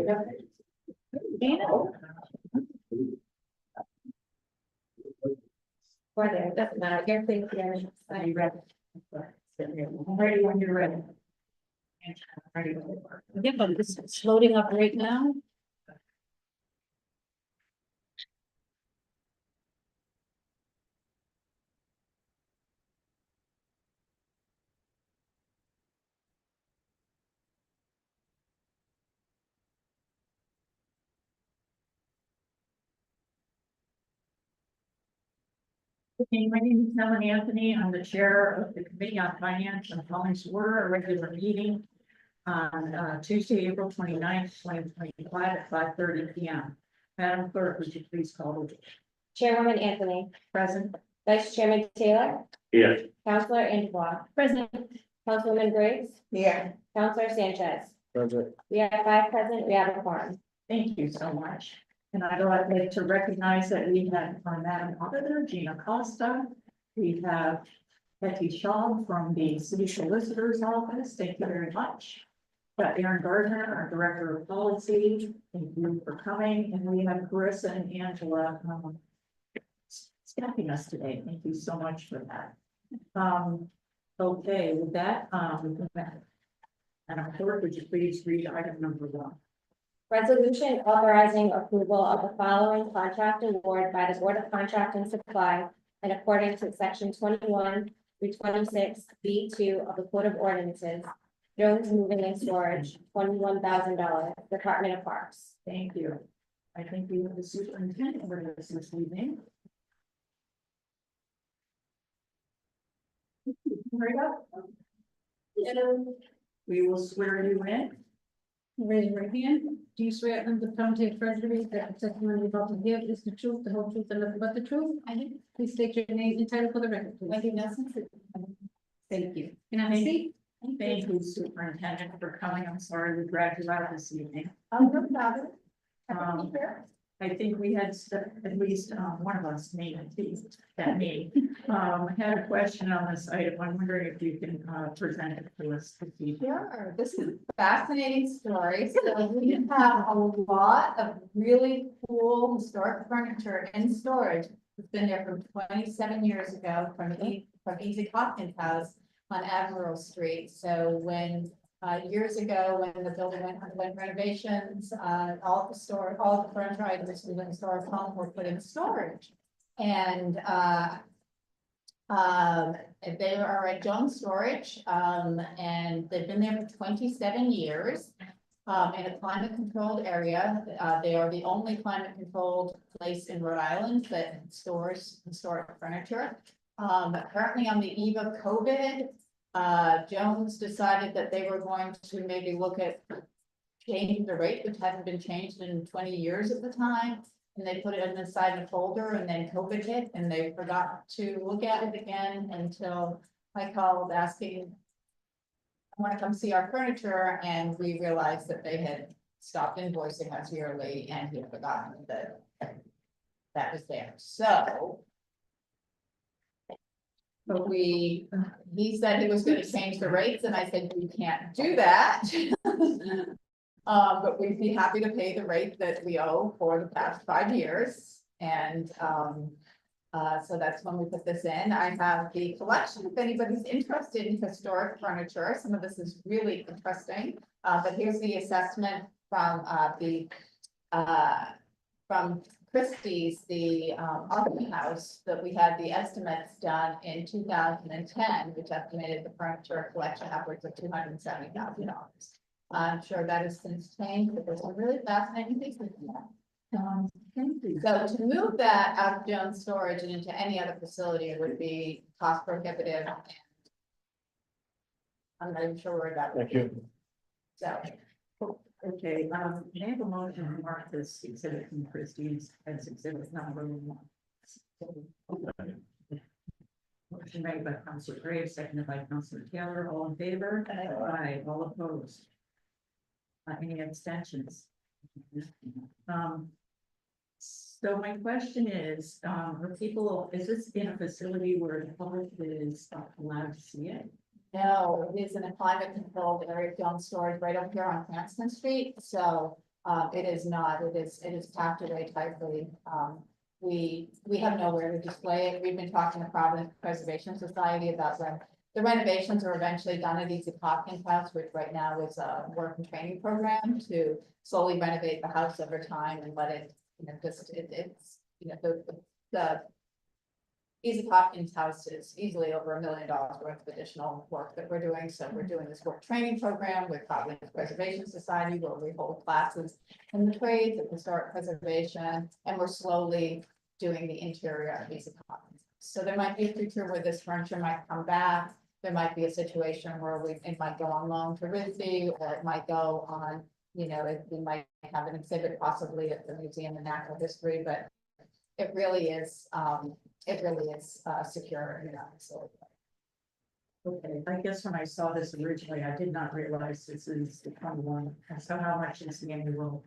Or there, doesn't matter. Here, please. Are you ready? I'm ready when you're ready. Ready. Yeah, but it's loading up right now. Okay, my name is Helen Anthony. I'm the chair of the Committee on Finance and calling to order a regular meeting on Tuesday, April 29th, 2025 at 5:30 p.m. Madam Clerk, would you please call the roll? Chairwoman Anthony, Present. Vice Chairman Taylor, Yes. Councilor Antoine, President. Councilwoman Briggs, Here. Councilor Sanchez. Present. We have 5 present, we have a quorum. Thank you so much. And I'd like to recognize that we have our Madam Auditor, Gina Costa. We have Becky Shaw from the City Solicitor's Office. Thank you very much. Got Aaron Gardner, our Director of Policy. Thank you for coming. And we have Carissa and Angela staffing us today. Thank you so much for that. Okay, with that, Madam Clerk, would you please read item number 1? Resolution authorizing approval of the following contract award by the Board of Contract and Supply and according to section 21 through 26 B2 of the Code of Ordinances. Jones Moving and Storage, $21,000, Department of Parks. Thank you. I think we have the superintendent with us this evening. Right up. We will swear you in. Raise your right hand. Do you swear under the county treasury that the testimony you're about to give is the truth, the whole truth, and nothing but the truth? I do. Please state your name and title for the record, please. Wendy Nelson. Thank you. Can I have a seat? Thank you, Superintendent, for coming. I'm sorry we dragged you out this evening. No problem. I think we had at least one of us, me, had a question on this item. I'm wondering if you can present it to us. Sure, this is a fascinating story. So we have a lot of really cool historic furniture in storage. It's been there from 27 years ago from Easy Hopkins House on Admiral Street. So when years ago, when the building went renovations, all the furniture items we went in storage home were put in storage. And they are at Jones Storage, and they've been there for 27 years in a climate controlled area. They are the only climate controlled place in Rhode Island that stores historic furniture. Currently on the eve of COVID, Jones decided that they were going to maybe look at changing the rate, which hadn't been changed in 20 years at the time. And they put it in the side of folder, and then COVID hit and they forgot to look at it again until I called asking, I want to come see our furniture, and we realized that they had stopped invoicing us yearly and he had forgotten that that was there. So he said he was going to change the rates, and I said, you can't do that. But we'd be happy to pay the rate that we owe for the past 5 years. And so that's when we put this in. I have the collection if anybody's interested in historic furniture. Some of this is really interesting. But here's the assessment from Christie's, the auction house, that we had the estimates done in 2010, which estimated the furniture collection upwards of $270,000. I'm sure that has since changed, but there's some really fascinating things in that. Thank you. So to move that out of Jones Storage and into any other facility would be cost prohibitive. I'm not even sure where that would Thank be. you. So. Okay, may I have a motion to mark this exhibit from Christie's as exhibit number 1? Motion made by Councilor Graves, seconded by Councilor Taylor. All in favor? Aye. All opposed? Any abstentions? So my question is, is this in a facility where the public is allowed to see it? No, it is in a climate controlled area of Jones Storage right up here on Cranston Street. So It is not, it is packed away tightly. We have nowhere to display it. We've been talking to Providence Preservation Society about when the renovations are eventually done at Easy Hopkins House, which right now is a work and training program to slowly renovate the house over time and let it, it's, the Easy Hopkins House is easily over $1 million worth of additional work that we're doing. So we're doing this work training program with Providence Preservation Society where we hold classes in the trades of historic preservation, and we're slowly doing the interior of Easy Hopkins. So there might be a future where this furniture might come back. There might be a situation where it might go on loan to RISD, or it might go on, we might have an exhibit possibly at the Museum of Natural History, but it really is secure, so. Okay, I guess when I saw this originally, I did not realize this is the 21. So how much is the annual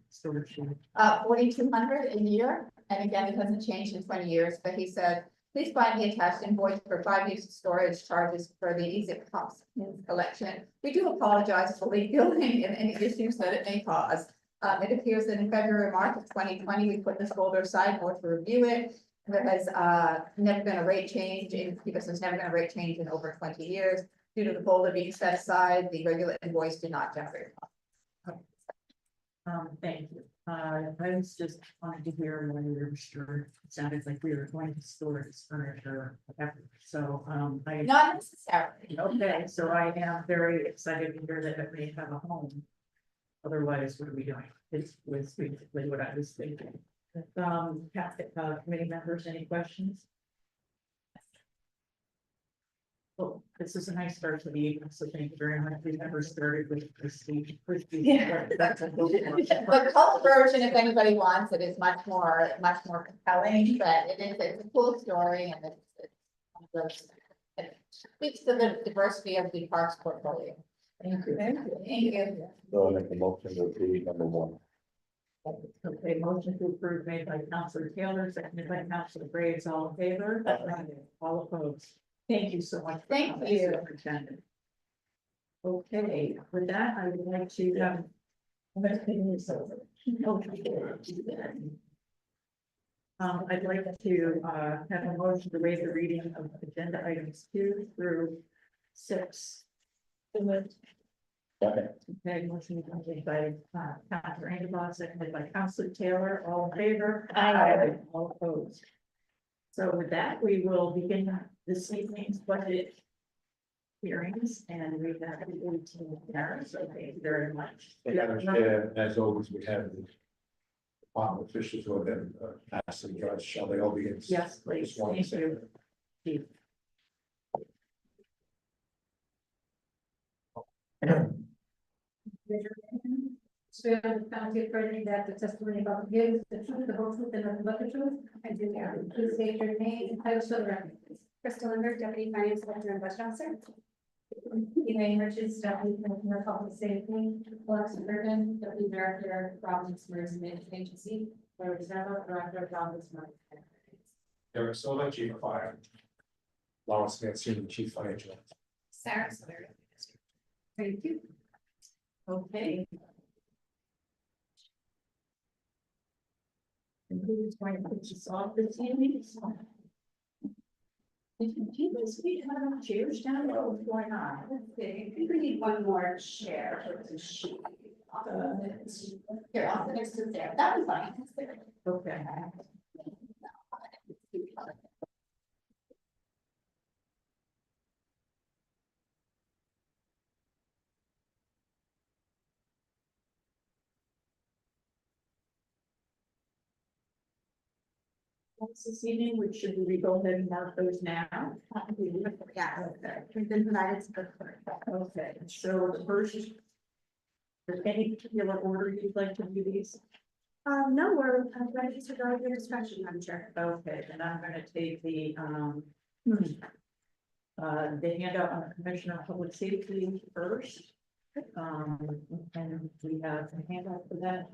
storage fee? 4,200 a year, and again, it hasn't changed in 20 years, but he said, please find the attached invoice for 5 years of storage charges for the Easy Hopkins collection. We do apologize for late billing and any issues that it may cause. It appears that in February, March of 2020, we put this folder aside more to review it. There has never been a rate change because there's never been a rate change in over 20 years. Due to the folder being set aside, the regular invoice did not generate. Thank you. I was just wanted to hear when we were sure. It sounded like we were going to store this furniture. So Not necessarily. okay, so I am very excited to hear that it may have a home. Otherwise, what are we doing? It was basically what I was thinking. Committee members, any questions? Well, this is a nice start to the evening, so thank you very much. We never started with prestige. Yeah. That's a The color version, if anybody wants it, is much more compelling, but it's a cool story and it speaks to the diversity of the parks portfolio. Thank you. Thank you. So I make the motion to approve number 1. Okay, motion to approve made by Councilor Taylor, seconded by Councilor Graves, all in favor? All opposed? Thank you so much. Thank you. Superintendent. Okay, with that, I would like to, I'm gonna take this over. I'd like to, have a motion to waive the reading of agenda items 2 through 6. Okay, motion made by Councilor Angelou, seconded by Councilor Taylor, all in favor? Aye. All opposed. So with that, we will begin this evening's budget hearings, and we have 18 there, so thank you very much. And as always, we have the department officials who have been asked to judge. Shall they all be in? Yes, please, Just one thank second. you. Swear on the county attorney that the testimony about the give is the truth, the whole truth, and nothing but the truth. I do. Please state your name and title for the record. Crystal Lindbergh, Deputy Finance Director and Budget Officer. Elaine Richards, Deputy Commissioner of Public Safety. Alexa Bergen, Deputy Director of Providence Emergency Management Agency. Larry Zerlo, Director of Providence Emergency. Eric Silva, Chief of Fire. Lawrence Smith, Senior Chief Financial. Sarah Sawyer. Thank you. Okay. And who's going to put this off this evening? Did you keep this, we have chairs down there, what's going on? Let's see, I think we need one more chair for the sheet. Here, I'll sit next to there. That'd be fine. Okay. This evening, which should we go ahead and mark those now? Yeah, we've been provided to the clerk. Okay, so the first, is there any particular order you'd like to do these? No, we're ready to go to your instruction, Madam Chair. Okay, then I'm gonna take the handout on the Commissioner of Public Safety first. And we have a handout for that.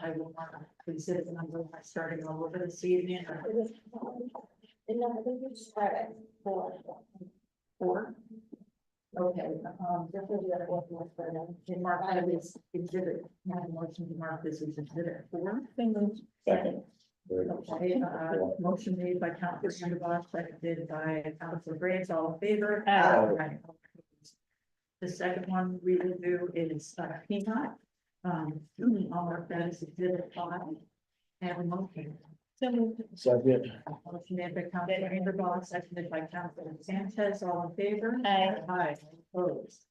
I will not consider the number starting all over this evening. Four. Okay, in mark, I was exhibit, have a motion to mark this as exhibit 4. Second. Okay, motion made by Councilor Sandoval, seconded by Councilor Graves, all in favor? Aye. The second one we will do is, Peanut. I'll mark that as exhibit 5. Have a motion. Second. Motion made by Councilor Sandoval, seconded by Councilor Sanchez, all in favor? Aye. Aye, opposed.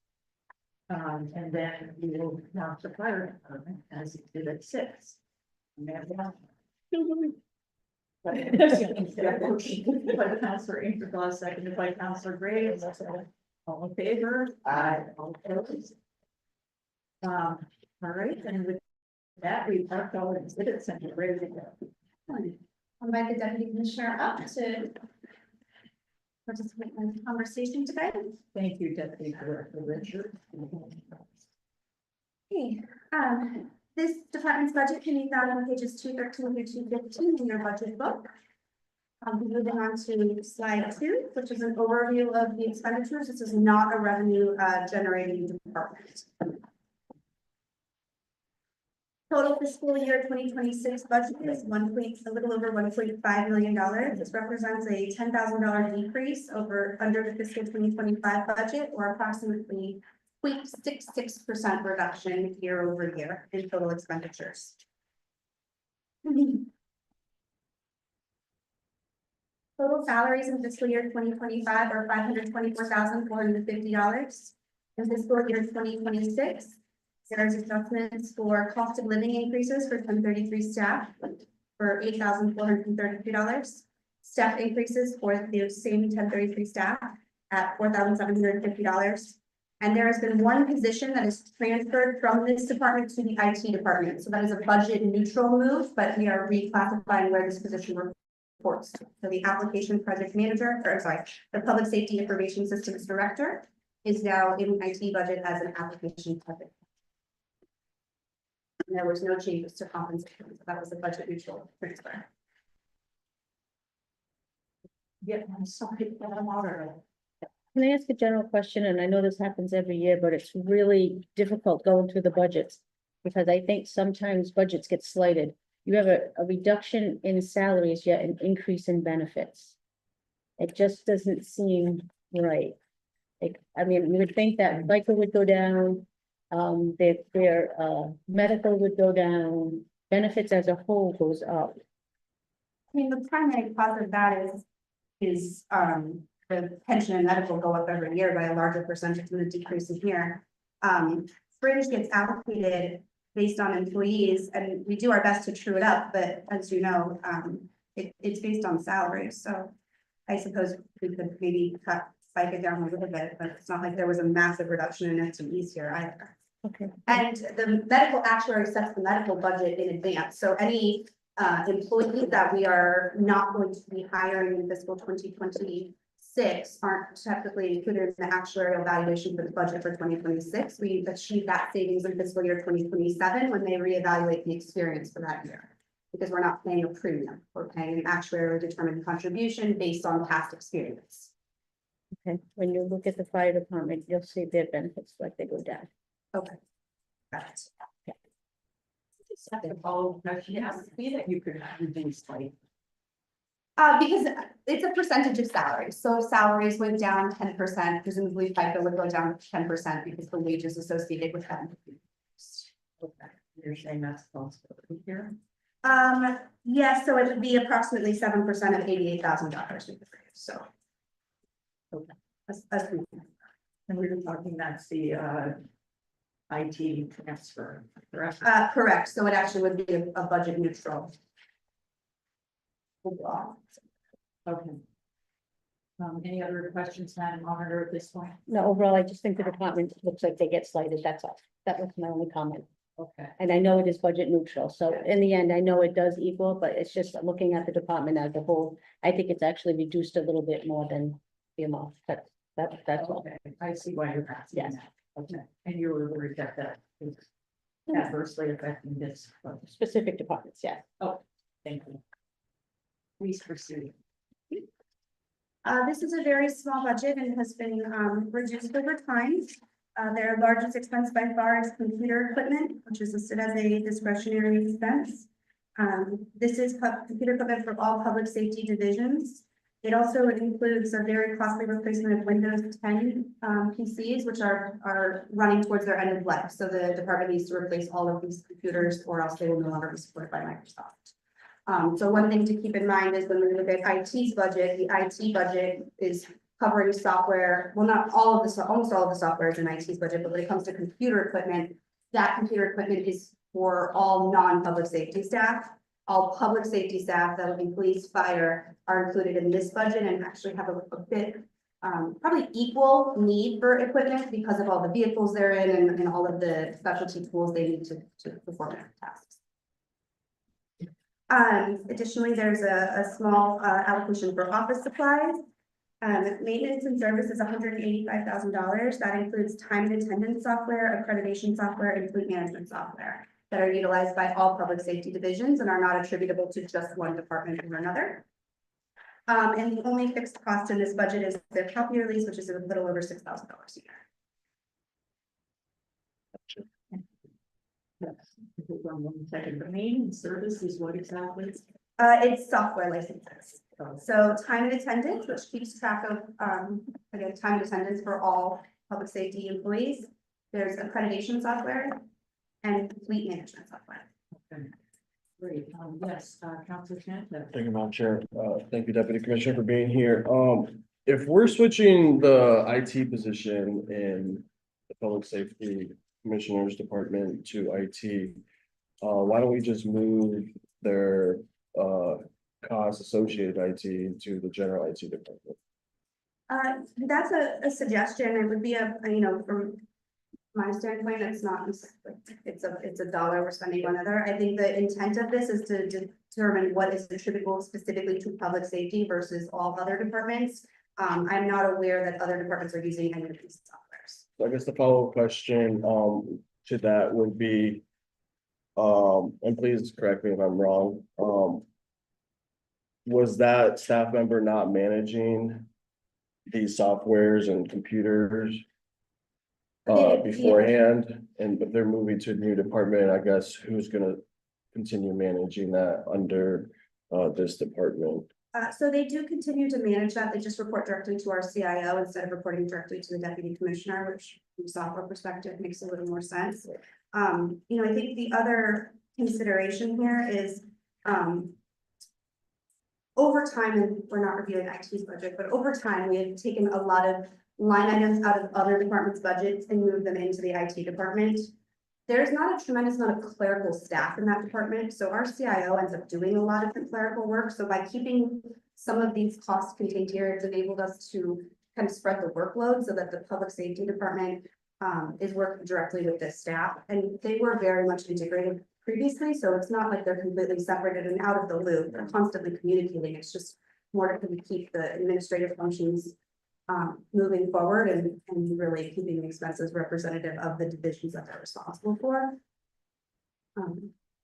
And then we will mark the fire department as exhibit 6. May I have one? By Councilor Ingersoll, seconded by Councilor Graves. All in favor? Aye. All opposed? All right, and with that, we've marked all the exhibits and we're ready to go. I'll invite the deputy commissioner up to participate in the conversation today. Thank you, Deputy Director Richard. Okay, this department's budget can be found on pages 213 through 215 in your budget book. Moving on to slide 2, which is an overview of the expenditures. This is not a revenue generating department. Total fiscal year 2026 budget is a little over $1.5 million. This represents a $10,000 decrease under the fiscal 2025 budget, or approximately 0.66% reduction year over year in total expenditures. Total salaries in fiscal year 2025 are $524,450. In fiscal year 2026, there's adjustments for cost of living increases for 1033 staff for $8,432. Staff increases for the same 1033 staff at $4,750. And there has been one position that is transferred from this department to the IT department. So that is a budget neutral move, but we are reclassifying where this position reports to. So the application project manager, the public safety information systems director is now in IT budget as an application project. And there was no changes to compensation. So that was a budget neutral transfer. Yeah, I'm sorry, but I'm all right. Can I ask a general question? And I know this happens every year, but it's really difficult going through the budgets. Because I think sometimes budgets get slighted. You have a reduction in salaries, yet an increase in benefits. It just doesn't seem right. I mean, you would think that FICA would go down, their medical would go down, benefits as a whole goes up. I mean, the primary cause of that is the pension and medical go up every year by a larger percentage than the decrease in here. Fringe gets allocated based on employees, and we do our best to true it up, but as you know, it's based on salaries, so I suppose we could maybe cut FICA down a little bit, but it's not like there was a massive reduction in FTEs here either. Okay. And the medical actuary sets the medical budget in advance, so any employees that we are not going to be hiring in fiscal 2026 aren't technically included in the actuarial valuation for the budget for 2026. We achieve that savings in fiscal year 2027 when they reevaluate the experience for that year. Because we're not paying a premium, we're paying an actuarially determined contribution based on past experience. Okay, when you look at the fire department, you'll see their benefits like they go down. Okay. Got it. Second follow-up question, yes, be that you could reduce like. Because it's a percentage of salaries, so if salaries went down 10%, presumably FICA would go down 10% because the wages associated with them. Okay, you're saying that's possibility here. Yes, so it would be approximately 7% of $88,000. So. Okay. That's And we were talking, that's the IT transfer, correct? correct, so it actually would be a budget neutral. Overall. Okay. Any other questions, Madam Auditor, at this point? No, overall, I just think the department looks like they get slighted, that's all. That was my only comment. Okay. And I know it is budget neutral, so in the end, I know it does equal, but it's just looking at the department as a whole. I think it's actually reduced a little bit more than the amount, that's all. Okay, I see why you're asking Yes. that. Okay, and you were worried that is adversely affecting this. Specific departments, yeah. Thank you. Please proceed. This is a very small budget and has been reduced over time. Their largest expense by far is computer equipment, which is listed as a discretionary expense. This is computer equipment for all public safety divisions. It also includes a very costly replacement of Windows 10 PCs, which are running towards their end of life. So the department needs to replace all of these computers or else they will no longer be supported by Microsoft. So one thing to keep in mind is when we look at IT's budget, the IT budget is covering software. Well, not all of the, almost all of the software is in IT's budget, but when it comes to computer equipment, that computer equipment is for all non-public safety staff. All public safety staff, that would be police, fire, are included in this budget and actually have a bit, probably equal need for equipment because of all the vehicles they're in and all of the specialty tools they need to perform their tasks. Additionally, there's a small allocation for office supplies. Maintenance and service is $185,000. That includes time and attendance software, accreditation software, and fleet management software that are utilized by all public safety divisions and are not attributable to just one department or another. And the only fixed cost in this budget is the copier lease, which is a little over $6,000 a year. Yes. Hold on 1 second. The main service is what exactly? It's software licenses. So time and attendance, which keeps track of, again, time and attendance for all public safety employees. There's accreditation software and fleet management software. Okay. Great. Yes, Councilor Shannon. Thank you, Madam Chair. Thank you, Deputy Commissioner, for being here. If we're switching the IT position in the Public Safety Commissioner's Department to IT, why don't we just move their costs associated IT to the general IT department? That's a suggestion. It would be from my standpoint, it's not, it's a dollar we're spending on another. I think the intent of this is to determine what is attributable specifically to public safety versus all other departments. I'm not aware that other departments are using any of these softwares. So I guess the follow-up question to that would be, and please correct me if I'm wrong, was that staff member not managing these softwares and computers beforehand? And if they're moving to a new department, I guess who's gonna continue managing that under this department? So they do continue to manage that. They just report directly to our CIO instead of reporting directly to the deputy commissioner, which from a software perspective makes a little more sense. I think the other consideration here is over time, and we're not reviewing IT's budget, but over time, we have taken a lot of line items out of other departments' budgets and moved them into the IT department. There's not a tremendous amount of clerical staff in that department, so our CIO ends up doing a lot of the clerical work. So by keeping some of these costs contained here, it's enabled us to kind of spread the workload so that the public safety department is working directly with this staff. And they were very much integrated previously, so it's not like they're completely separated and out of the loop. They're constantly communicating. It's just more to keep the administrative functions moving forward and really keeping the expenses representative of the divisions that they're responsible for.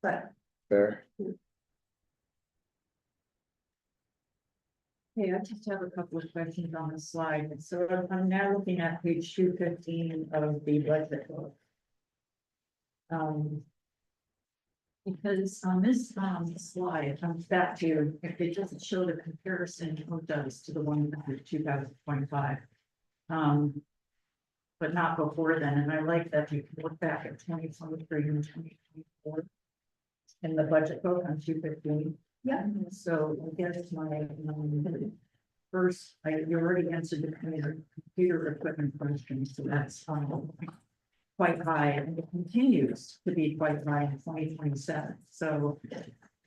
But Fair. Hey, I just have a couple of questions on the slide. So I'm now looking at page 215 of the budget book. Because on this slide, it comes back to, if it doesn't show the comparison, it does to the one for 2025. But not before then, and I like that you can look back at 2023 and 2024 in the budget book on 215. Yeah. So I guess my first, you already answered the computer equipment question, so that's quite high, and it continues to be quite high in 2027. So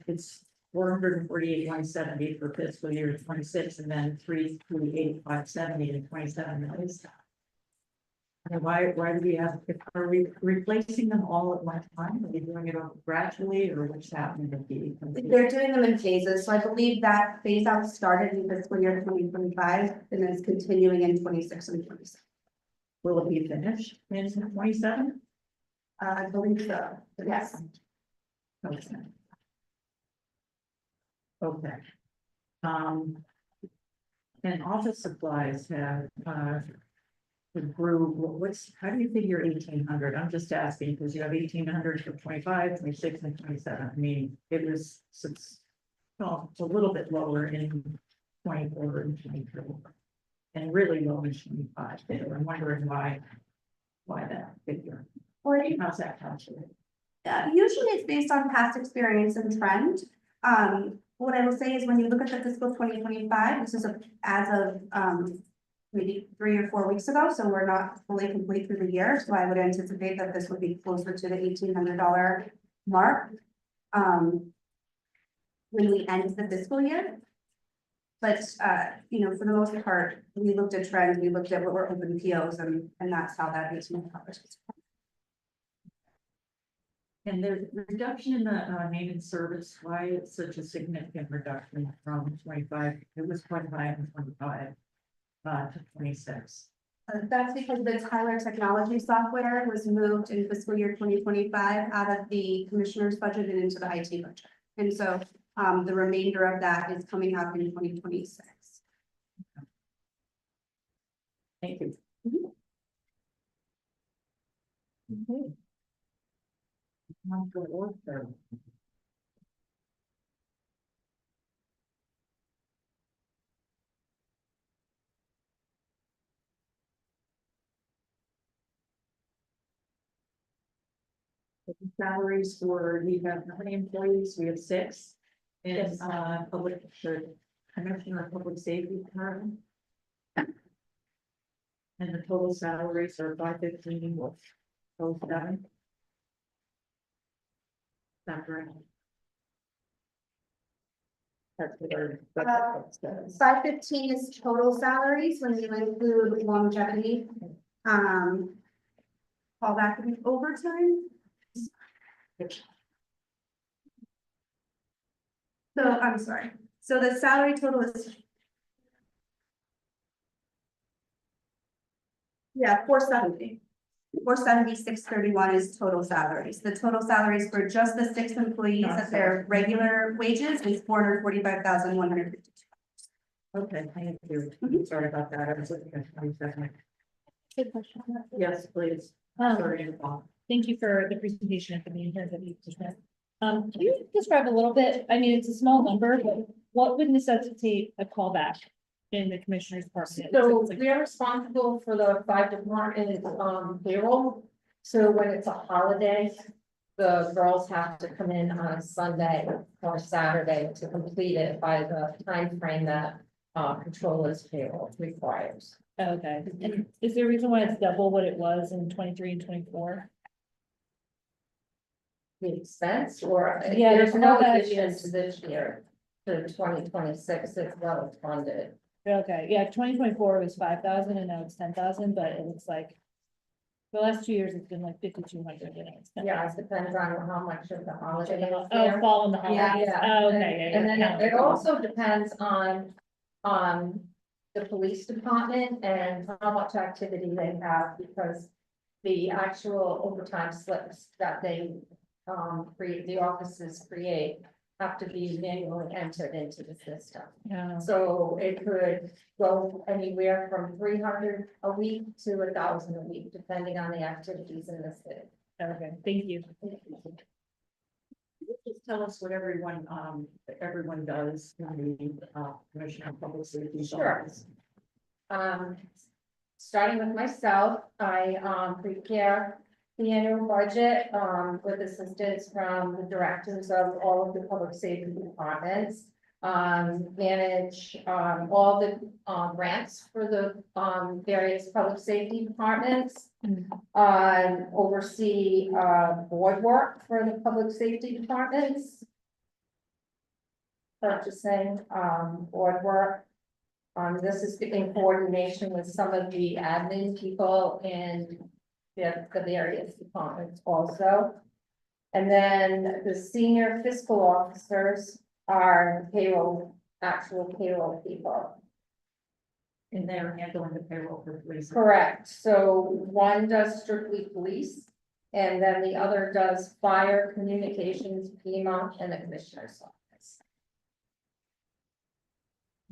it's 448,170 for fiscal year 26, and then 338,570 in 27. And why do we have, are we replacing them all at one time? Are we doing it all gradually, or what's happening with the? they're doing them in phases. So I believe that phase out started in fiscal year 2025 and is continuing in 26 and 27. Will it be finished in 27? I believe so. Yes. Okay. Okay. And office supplies have, it grew, how do you figure 1,800? I'm just asking, because you have 1,800 for 25, 26, and 27. I mean, it was, well, it's a little bit lower in 24 and 23. And really low in 25. I'm wondering why that figure, Or how's that calculated? usually it's based on past experience and trend. What I will say is when you look at the fiscal 2025, this is as of, maybe 3 or 4 weeks ago, so we're not fully complete through the year, so I would anticipate that this would be closer to the $1,800 mark. When we end the fiscal year. But, you know, for the most part, we looked at trends, we looked at what were open POs, and that's how that $1,800. And the reduction in the name and service, why it's such a significant reduction from 25? It was quite high in 25 to 26. That's because the Tyler technology software was moved in fiscal year 2025 out of the commissioner's budget and into the IT budget. And so the remainder of that is coming out in 2026. Thank you. Okay. Good order. Salaries for, we have how many employees? We have 6. In Yes. Public, the Commissioner of Public Safety Department. And the total salaries are 515 with 07. That's right. That's what our budget says. 515 is total salaries when you include longevity. All that could be overtime. So I'm sorry. So the salary total is. Yeah, 470. 470, 631 is total salaries. The total salaries for just the 6 employees at their regular wages is 445,152. Okay, thank you. Sorry about that. I was looking at 27. Good question. Yes, please. Um, Sorry. Nicole. Thank you for the presentation at the meeting here that you just had. Can you describe a little bit, I mean, it's a small number, but what would necessitate a callback in the commissioner's department? So we are responsible for the 5 department payroll. So when it's a holiday, the girls have to come in on a Sunday or Saturday to complete it by the time frame that controller's payroll requires. Okay, and is there a reason why it's double what it was in 23 and 24? The expense or Yeah, there's there's no no addition additions. to this year. To 2026, it's well funded. Okay, yeah, 2024 was 5,000 and now it's 10,000, but it looks like the last 2 years it's been like 5,200. Yeah, it depends on how much of the holiday is Oh, there. fall on the Yeah, holidays. yeah. Oh, okay. And then it also depends on the police department and how much activity they have, because the actual overtime slips that they create, the offices create, have to be manually entered into the system. Yeah. So it could go anywhere from 300 a week to 1,000 a week, depending on the activities in the city. Okay, thank you. Just tell us what everyone does in the Commissioner of Public Safety. Sure. Starting with myself, I prepare the annual budget with assistance from the directors of all of the public safety departments. Manage all the grants for the various public safety departments. Oversee board work for the public safety departments. Purchasing board work. This is in coordination with some of the admin people in the various departments also. And then the senior fiscal officers are actual payroll people. And they're handling the payroll for police. Correct. So one does strictly police, and then the other does fire, communications, FEMA, and the commissioner's office.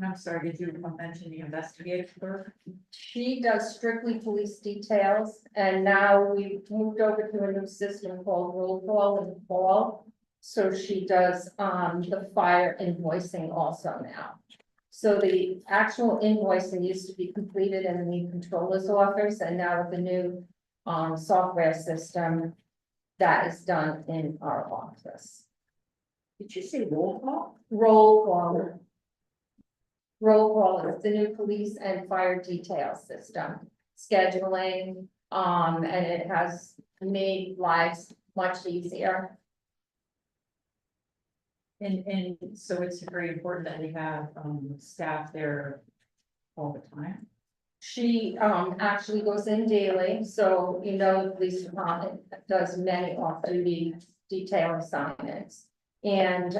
I'm sorry, did you mention the investigative clerk? She does strictly police details, and now we've moved over to a new system called roll call and fall. So she does, the fire invoicing also now. So the actual invoicing used to be completed in the controller's office, and now with the new, software system, that is done in our office. Did you say roll call? Roll call. Roll call is the new police and fire detail system, scheduling, and it has made lives much easier. And so it's very important that we have, staff there all the time. She, actually goes in daily, so you know, the police department does many off-duty detail assignments. And,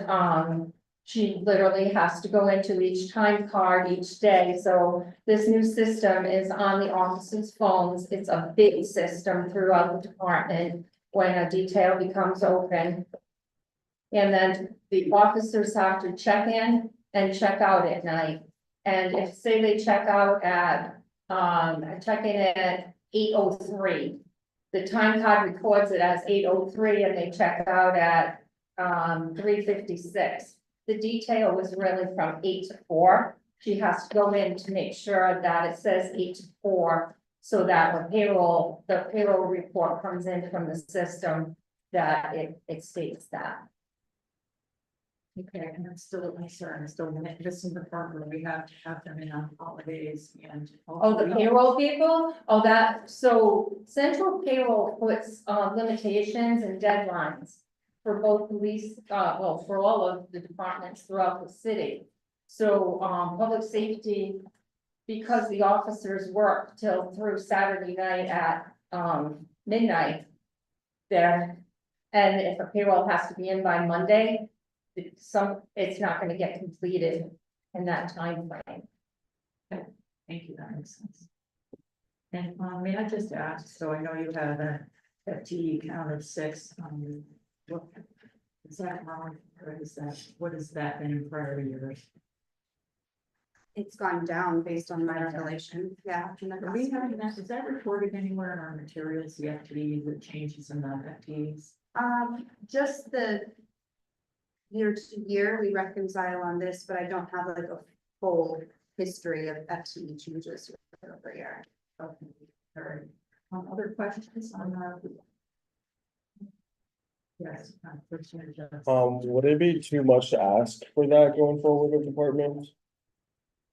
she literally has to go into each time card each day, so this new system is on the officers' phones. It's a big system throughout the department when a detail becomes open. And then the officers have to check in and check out at night. And if, say they check out at, check in at 8:03, the time card records it as 8:03 and they check out at, 3:56. The detail was really from 8 to 4. She has to go in to make sure that it says 8 to 4, so that when the payroll report comes in from the system, that it states that. Okay, and I'm still missing the part where we have to have them in on holidays and. Oh, the payroll people? Oh, so central payroll puts, limitations and deadlines for both police, well, for all of the departments throughout the city. So, public safety, because the officers work till through Saturday night at, midnight. There, and if a payroll has to be in by Monday, it's not gonna get completed in that time frame. Thank you, that makes sense. And, may I just ask, so I know you have a FTE count of 6, what is that wrong, or is that, what has that been in prior years? It's gone down based on my recollection, yeah. Are we having that, is that recorded anywhere in our materials, the FTEs, the changes in the FTEs? Just the year to year, we reconcile on this, but I don't have like a full history of FTE changes over year. Okay, all right. Other questions on that? Yes. Would it be too much to ask for that going forward with departments?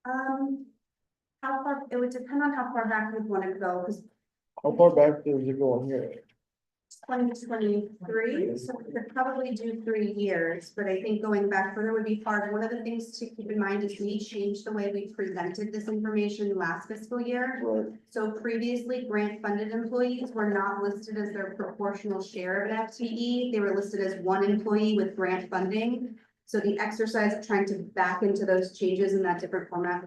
How far, it would depend on how far back you'd want to go, because How far back does it go on here? 2023, so we could probably do 3 years, but I think going back further would be hard. One of the things to keep in mind is we changed the way we presented this information last fiscal year. Right. So previously, grant funded employees were not listed as their proportional share of an FTE. They were listed as one employee with grant funding. So the exercise of trying to back into those changes in that different format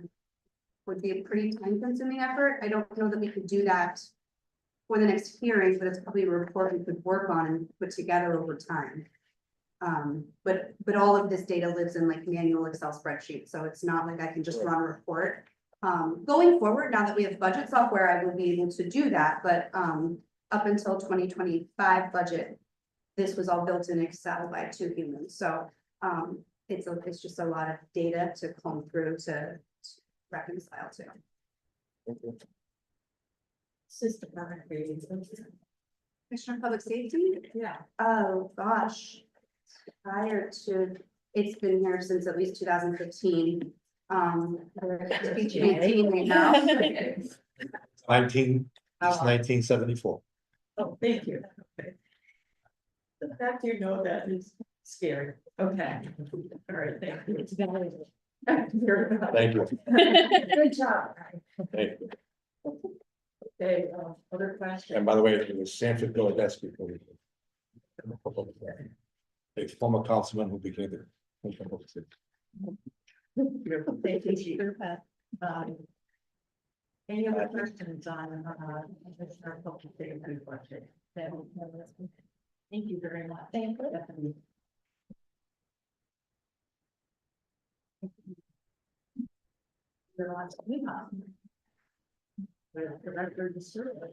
would be a pretty time consuming effort. I don't know that we could do that for the next hearing, but it's probably a report we could work on and put together over time. But all of this data lives in like manual Excel spreadsheets, so it's not like I can just run a report. Going forward, now that we have budget software, I will be able to do that, but up until 2025 budget, this was all built in Excel by 2 humans, so it's just a lot of data to comb through to reconcile to. System ratings. Commissioner of Public Safety? Yeah. Oh, gosh. Prior to, it's been here since at least 2015. It's 18 right now. 1974. Oh, thank you. Okay. The fact you know that is scary. Okay. All right, thank you. It's valuable. Thank you. Good job. Thank you. Okay, other questions? And by the way, it was Sanford Philadelphia. A former councilman who became the. Thank you, Chief. Any other questions on, Commissioner Public Safety budget? Thank you very much. Thank you. Definitely. You're on to me now. The record is survey.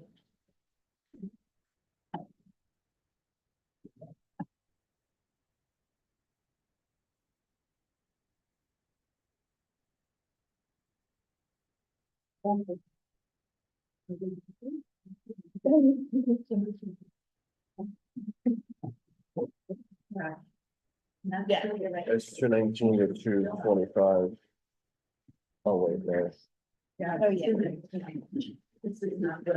Yeah. It's 219 to 225. Oh, wait, there. Yeah. Oh, yeah. This is not good.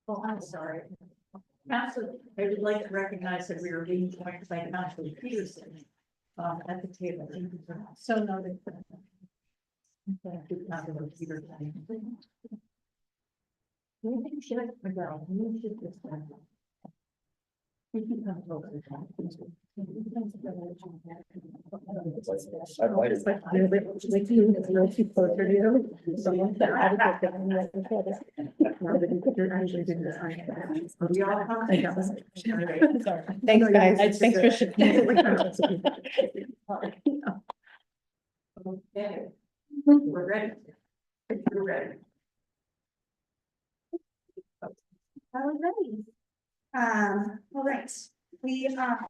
Oh, I'm sorry. Council, I would like to recognize that we are being joined by Councilor Peterson at the table. So noted. Councilor Peterson. You should, Miguel, you should just. You can come over. I might Thanks, guys. Thanks for sharing. Okay. We're ready. We're ready. Alrighty. All right, we are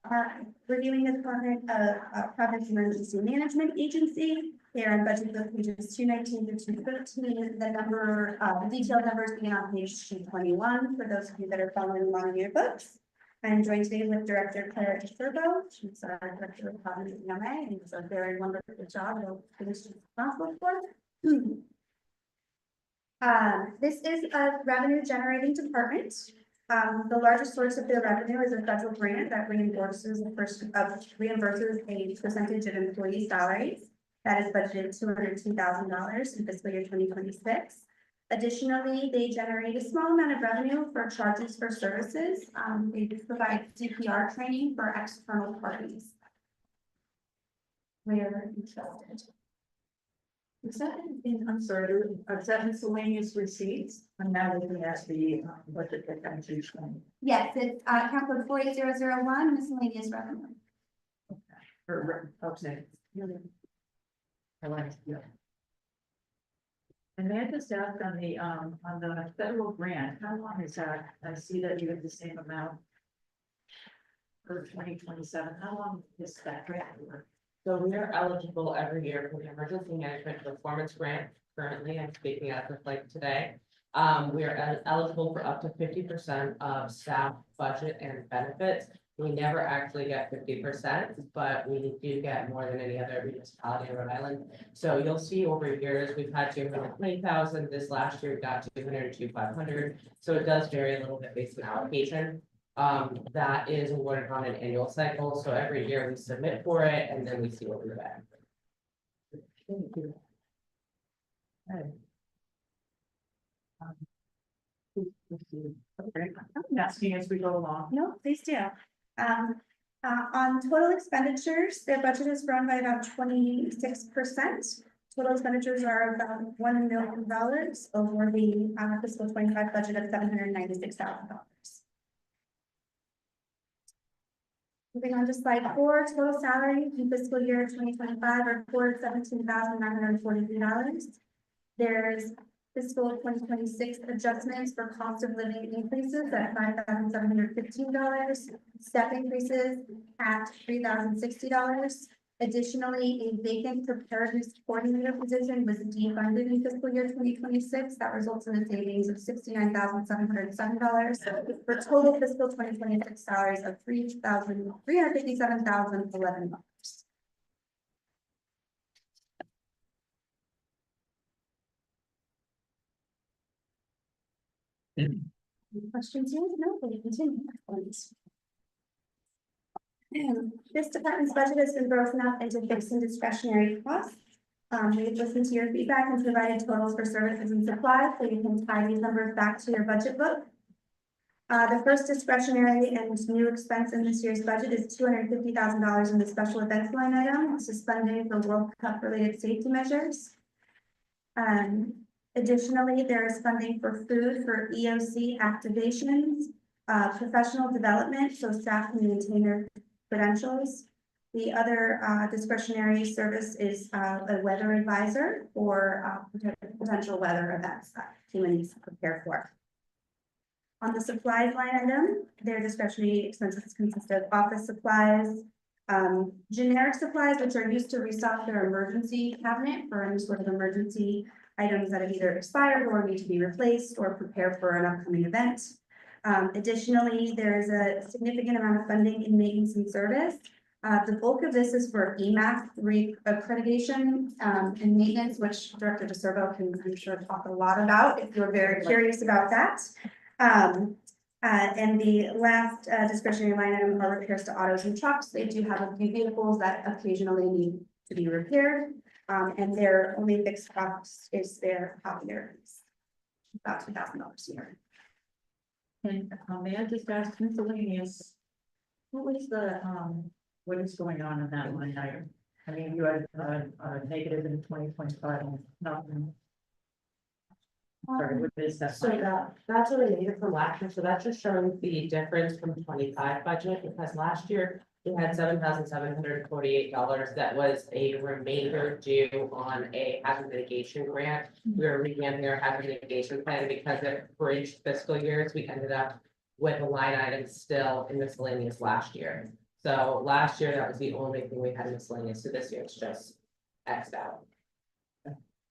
reviewing the Department of Providence Emergency Management Agency. They are on budget book pages 219 to 213. The number, detailed numbers begin on page 221 for those of you that are following along in your books. I'm joined today with Director Claire Turbo. She's our Director of Providence EMA, and it's a very wonderful job that she's responsible for. This is a revenue generating department. The largest source of their revenue is a federal grant that reimburses a percentage of employee salaries. That is budgeted $202,000 in fiscal year 2026. Additionally, they generate a small amount of revenue for charges for services. They provide CPR training for external parties. We are interested. Is that I'm sorry, is that miscellaneous receipts? I'm now looking at the budget that comes each one. Yes, it's account code 48001 miscellaneous revenue. Okay. I like it, yeah. And may I just ask on the federal grant, how long is that? I see that you have the same amount for 2027. How long is that grant for? So we are eligible every year for the Emergency Management Performance Grant. Currently, I'm speaking as of like today. We are eligible for up to 50% of staff budget and benefits. We never actually get 50%, but we do get more than any other municipality in Rhode Island. So you'll see over years, we've had 220,000. This last year, we got 202,500. So it does vary a little bit based on allocation. That is awarded on an annual cycle. So every year we submit for it and then we see what we get. Thank you. Okay, I'm asking as we go along. No, please do. On total expenditures, their budget is grown by about 26%. Total expenditures are about $1 million over the fiscal 25 budget of $796,000. Moving on to slide 4, total salary in fiscal year 2025 are $417,943. There's fiscal 2026 adjustments for cost of living increases at $5,715, step increases at $3,060. Additionally, a vacant preparedness coordinator position was defunded in fiscal year 2026. That results in a savings of $69,707 for total fiscal 2026 salaries of $357,011. Questions here? No, we continue. This department's budget has been broken up into fixed and discretionary costs. We've listened to your feedback and provided totals for services and supplies, so you can tie these numbers back to your budget book. The first discretionary and new expense in this year's budget is $250,000 in the special events line item. This is funding for World Cup related safety measures. Additionally, there is funding for food for EOC activations, professional development, so staff can maintain their credentials. The other discretionary service is a weather advisor for potential weather events that FEMA needs to prepare for. On the supplies line item, their discretionary expenses consist of office supplies, generic supplies, which are used to restock their emergency cabinet for any sort of emergency items that have either expired or need to be replaced or prepared for an upcoming event. Additionally, there is a significant amount of funding in maintenance and service. The bulk of this is for EMAC accreditation and maintenance, which Director DeServo can, I'm sure, talk a lot about if you're very curious about that. And the last discretionary line item are repairs to autos and trucks. They do have a few vehicles that occasionally need to be repaired. And their only fixed cost is their copier, about $2,000 a year. And, may I just ask miscellaneous, what was the, what is going on in that line item? I mean, you had, a negative in 2025, and nothing. Sorry, what is that? So that's what I needed from last year, so that's just showing the difference from 25 budget, because last year we had $7,748 that was a remainder due on a hazard mitigation grant. We were revamping our hazard mitigation plan because it bridged fiscal years, we ended up with a line item still in miscellaneous last year. So last year, that was the only thing we had in miscellaneous, so this year it's just X'd out.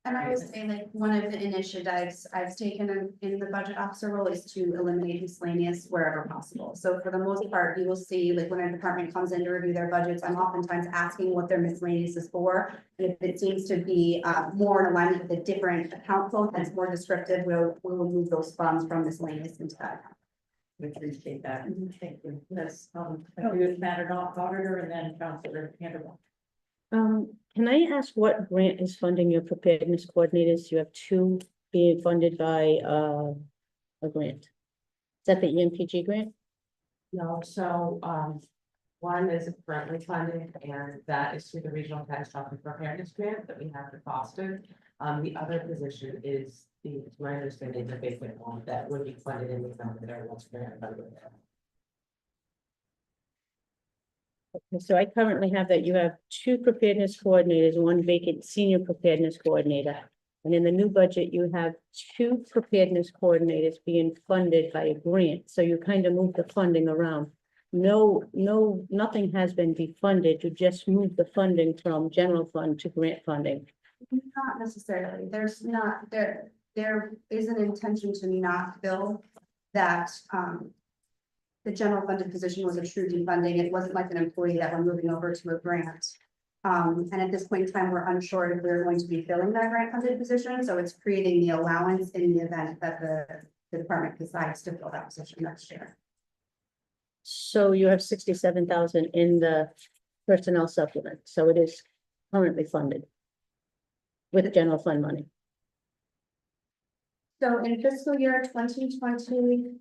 And I would say, like, one of the initiatives I've taken in the budget officer role is to eliminate miscellaneous wherever possible. So for the most part, you will see, like, when a department comes in to review their budgets, I'm oftentimes asking what their miscellaneous is for. And if it seems to be more in alignment with a different account code that's more descriptive, we'll move those funds from miscellaneous into that account. We appreciate that. Thank you. Yes, I do it matter not auditor and then Councilor Vanderbilt. Can I ask what grant is funding your preparedness coordinators? You have two being funded by, a grant. Is that the EMPG grant? No, so, one is currently funded, and that is through the Regional Catastrophic Preparedness Grant that we have for Boston. The other position is to my understanding, the vacant one that would be funded in the event that there was grant funding. Okay, so I currently have that you have two preparedness coordinators, one vacant senior preparedness coordinator. And in the new budget, you have two preparedness coordinators being funded by a grant, so you kind of move the funding around. Nothing has been defunded, you just move the funding from general fund to grant funding. Not necessarily. There's not, there is an intention to not fill that, the general funded position was a true defunding. It wasn't like an employee that we're moving over to a grant. And at this point in time, we're unsure if we're going to be filling that grant funded position. So it's creating the allowance in the event that the department decides to fill that position next year. So you have 67,000 in the personnel supplement, so it is currently funded with general fund money. So in fiscal year 2020.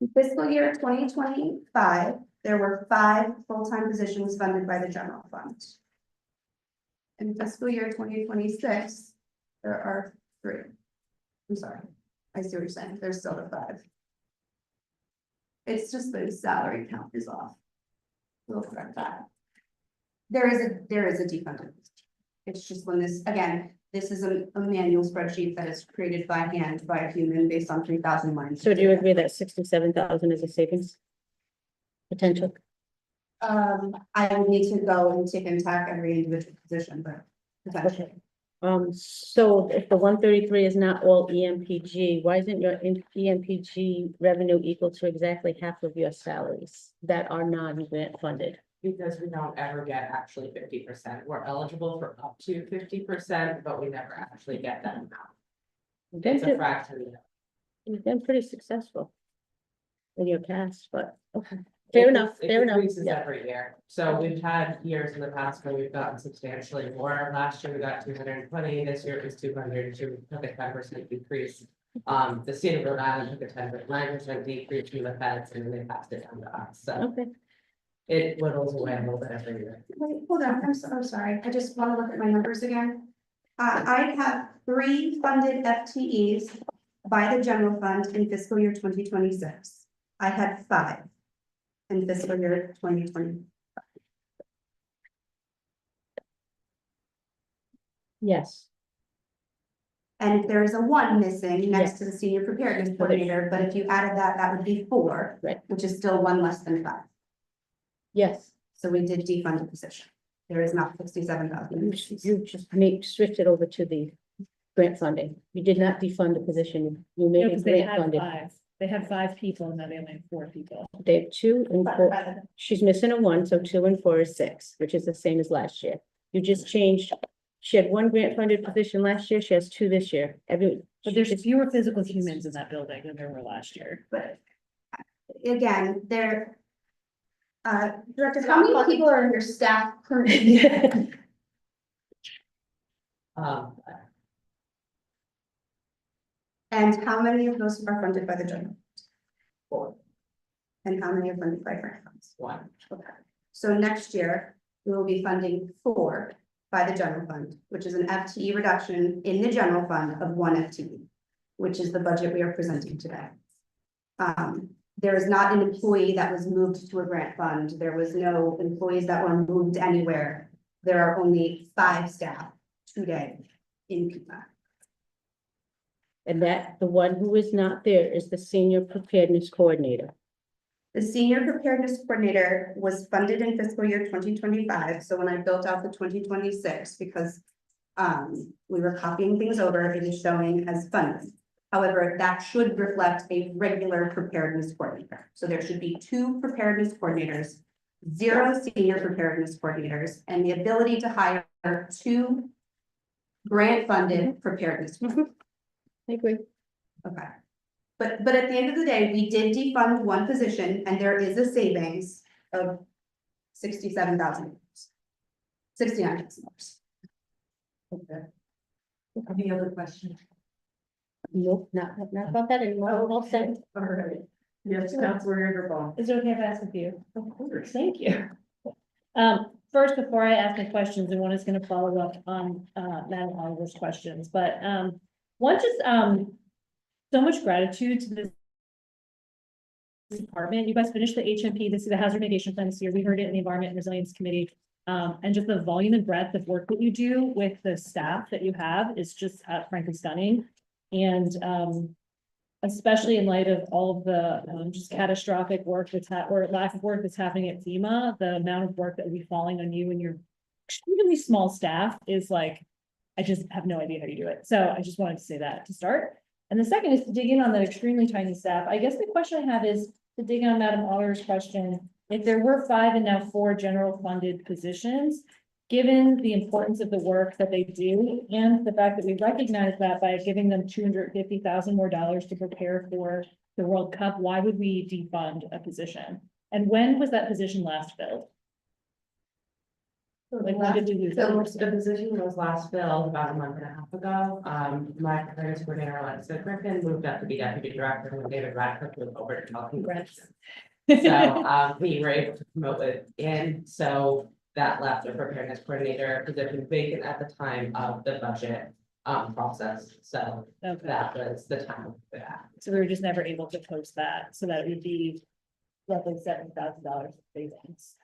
In fiscal year 2025, there were 5 full-time positions funded by the general fund. In fiscal year 2026, there are 3. I'm sorry, I see what you're saying. There's still the 5. It's just the salary count is off. We'll correct that. There is a defunded. It's just when this, again, this is a manual spreadsheet that is created by hand by a human based on 3,000 lines. So do you agree that 67,000 is a savings potential? I would need to go and tick and tack every individual position, but potentially. So if the 133 is not all EMPG, why isn't your EMPG revenue equal to exactly half of your salaries that are non-grant funded? Because we don't ever get actually 50%. We're eligible for up to 50%, but we never actually get that amount. It's a fraction. You've been pretty successful in your past, but okay, fair enough, It fair enough. increases Yeah. every year. So we've had years in the past where we've gotten substantially more. Last year we got 220, this year it was 200, so we took a 10% decrease. The state of Rhode Island took a 10.9% decrease from the feds, and then they passed it down to us, so. Okay. It whittles away a little bit every year. Wait, hold on, I'm sorry, I just want to look at my numbers again. I have 3 funded FTEs by the general fund in fiscal year 2026. I had 5 in fiscal year 2020. Yes, And there is a 1 missing next Yes. to the senior preparedness coordinator, but if you added that, that would be 4. Right. Which is still 1 less than 5. yes. So we did defund a position. There is not 67,000. You just switched it over to the grant funding. You did not defund the position. You made it Because they grant had funded. 5, they had 5 people and now they only have 4 people. They have 2 and 4. She's missing a 1, so 2 and 4 is 6, which is the same as last year. You just changed. She had 1 grant funded position last year. She has 2 this year. But there's fewer physical humans in that building than there were last year. But again, Director, how many people are in your staff currently? And how many of those are funded by the general? 4, And how many are funded by grant funds? 1. Okay, so next year, we will be funding 4 by the general fund, which is an FTE reduction in the general fund of 1 FTE, which is the budget we are presenting today. There is not an employee that was moved to a grant fund. There was no employees that were moved anywhere. There are only 5 staff today in Pima. And that, the one who is not there is the senior preparedness coordinator. The senior preparedness coordinator was funded in fiscal year 2025. So when I built out the 2026, because we were copying things over, it is showing as funded. However, that should reflect a regular preparedness coordinator. So there should be 2 preparedness coordinators, 0 senior preparedness coordinators, and the ability to hire 2 grant-funded preparedness. I agree. Okay. But at the end of the day, we did defund 1 position and there is a savings of $67,000. $69,000. Okay. Any other questions? Nope, not about that anymore. All set. All right. Yes, Councilor Ingerball. Is it okay if I ask a few? Of course. Thank you. First, before I ask my questions, and one is gonna follow up on Madam Oliver's questions, but one just so much gratitude to this department. You guys finished the HMP, this is the hazard mitigation plan this year. We heard it in the Environment and Resilience Committee. And just the volume and breadth of work that you do with the staff that you have is just frankly stunning. And especially in light of all of the just catastrophic work that's or lack of work that's happening at FEMA, the amount of work that will be falling on you and your extremely small staff is like, I just have no idea how you do it. So I just wanted to say that to start. And the second is to dig in on the extremely tiny staff. I guess the question I have is to dig on Madam Otter's question. If there were 5 and now 4 general funded positions, given the importance of the work that they do and the fact that we recognize that by giving them $250,000 more to prepare for the World Cup, why would we defund a position? And when was that position last filled? Like, when did we lose it? The position was last filled about a month and a half ago. My preparedness coordinator, Alexa Griffin, moved up to be deputy director, and David Radcliffe was over to help. So we were able to promote it in, so that left the preparedness coordinator position vacant at the time of the budget process. So Okay. that was the time for that. So we were just never able to post that, so that it would be roughly $7,000 savings.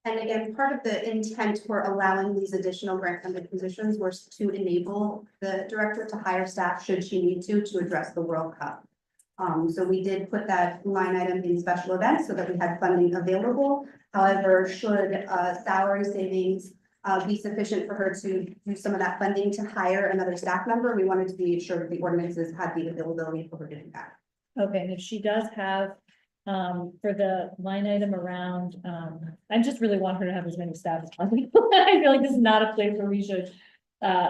And again, part of the intent for allowing these additional grant funded positions was to enable the director to hire staff should she need to address the World Cup. So we did put that line item in special events so that we had funding available. However, should salary savings be sufficient for her to use some of that funding to hire another staff member, we wanted to be sure that the ordinances had the availability for her to do that. Okay, and if she does have, for the line item around, I just really want her to have as many staff as possible. I feel like this is not a place where we should,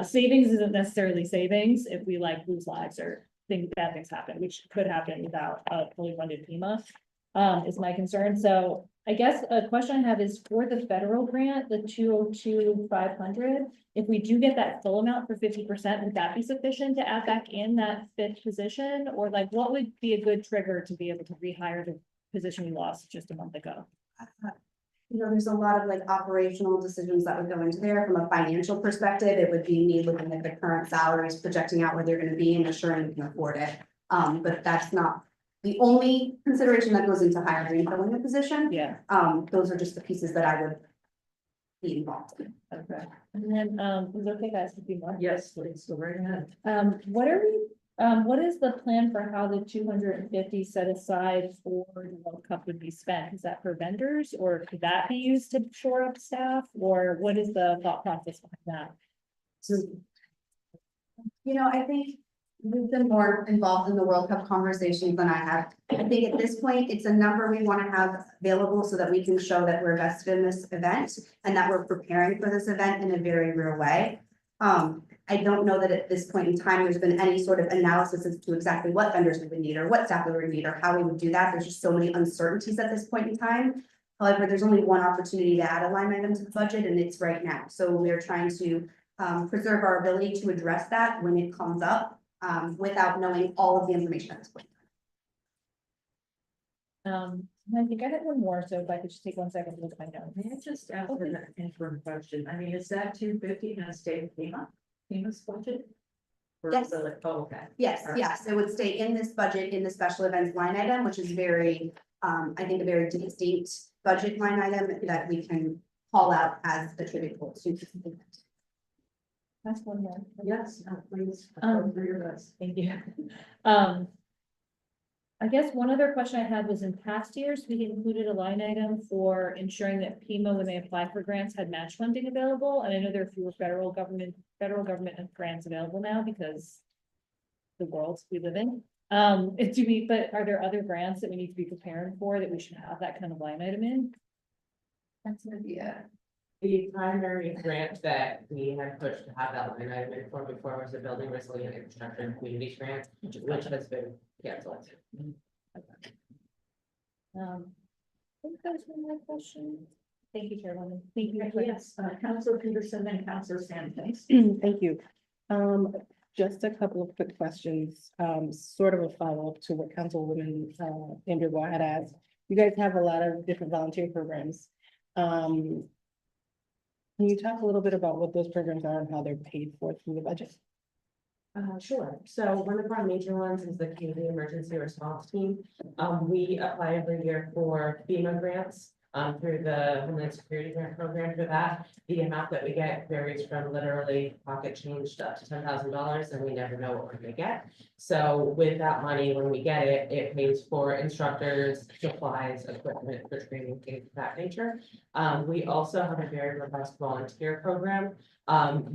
savings isn't necessarily savings if we like lose lives or bad things happen, which could happen without a fully funded FEMA, is my concern. So I guess a question I have is for the federal grant, the 202,500, if we do get that full amount for 50%, would that be sufficient to add back in that 5th position? Or like, what would be a good trigger to be able to rehire the position we lost just a month ago? there's a lot of like operational decisions that would go into there. From a financial perspective, it would be me looking at the current salaries, projecting out where they're gonna be and assuring we can afford it. But that's not the only consideration that goes into hiring and filling a position. Yeah, Those are just the pieces that I would be involved in. okay. And then, is it okay, guys, to be more? Yes, please, go right ahead. What is the plan for how the 250 set aside for the World Cup would be spent? Is that for vendors, or could that be used to shore up staff, or what is the thought process behind that? So, I think we've been more involved in the World Cup conversations than I have. I think at this point, it's a number we want to have available so that we can show that we're vested in this event and that we're preparing for this event in a very real way. I don't know that at this point in time, there's been any sort of analysis as to exactly what vendors we would need or what staff we would need or how we would do that. There's just so many uncertainties at this point in time. However, there's only one opportunity to add a line item to the budget, and it's right now. So we're trying to preserve our ability to address that when it comes up without knowing all of the information at this point. I think I had one more, so if I could just take 1 second to look at my notes. May I just ask an interim question? I mean, is that 250 gonna stay with FEMA's budget? Or Yes. is it like, oh, okay. Yes, it would stay in this budget, in the special events line item, which is very, I think a very distinct budget line item that we can call out as attributable to this event. That's one more. Yes, no, please. For your list. Thank you. I guess one other question I had was in past years, we included a line item for ensuring that PEMA, when they apply for grants, had match funding available. And I know there are fewer federal government grants available now because the world we live in. But are there other grants that we need to be preparing for that we should have that kind of line item in? That's an idea. The primary grant that we had pushed to have that line item in for before was the Building Resilient Infrastructure and Communities Grant, which has been canceled. I think those were my questions. Thank you, Chairwoman. Thank you. Yes, Councilor Peterson and Councilor Sam, thanks. Thank you. Just a couple of quick questions, sort of a follow-up to what Councilwoman Andrew Waugh had asked. You guys have a lot of different volunteer programs. Can you talk a little bit about what those programs are and how they're paid for through the budget? Sure. So one of our major ones is the Community Emergency Response Team. We apply every year for FEMA grants through the Homeland Security Grant Program for that. The amount that we get varies from literally pocket change up to $10,000, and we never know what we're gonna get. So with that money, when we get it, it pays for instructors, supplies, equipment for training, things of that nature. We also have a very robust volunteer program.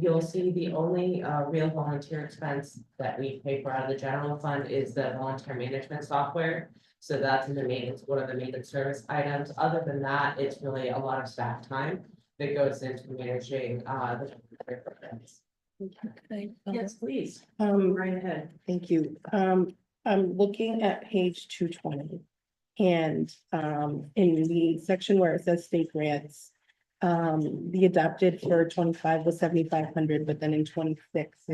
You'll see the only real volunteer expense that we pay for out of the general fund is the volunteer management software. So that's in the maintenance, one of the maintenance service items. Other than that, it's really a lot of staff time that goes into managing the programs. Yes, please. Right ahead. Thank you. I'm looking at page 220. And in the section where it says state grants, the adopted for 25 was 7,500, but then in 26,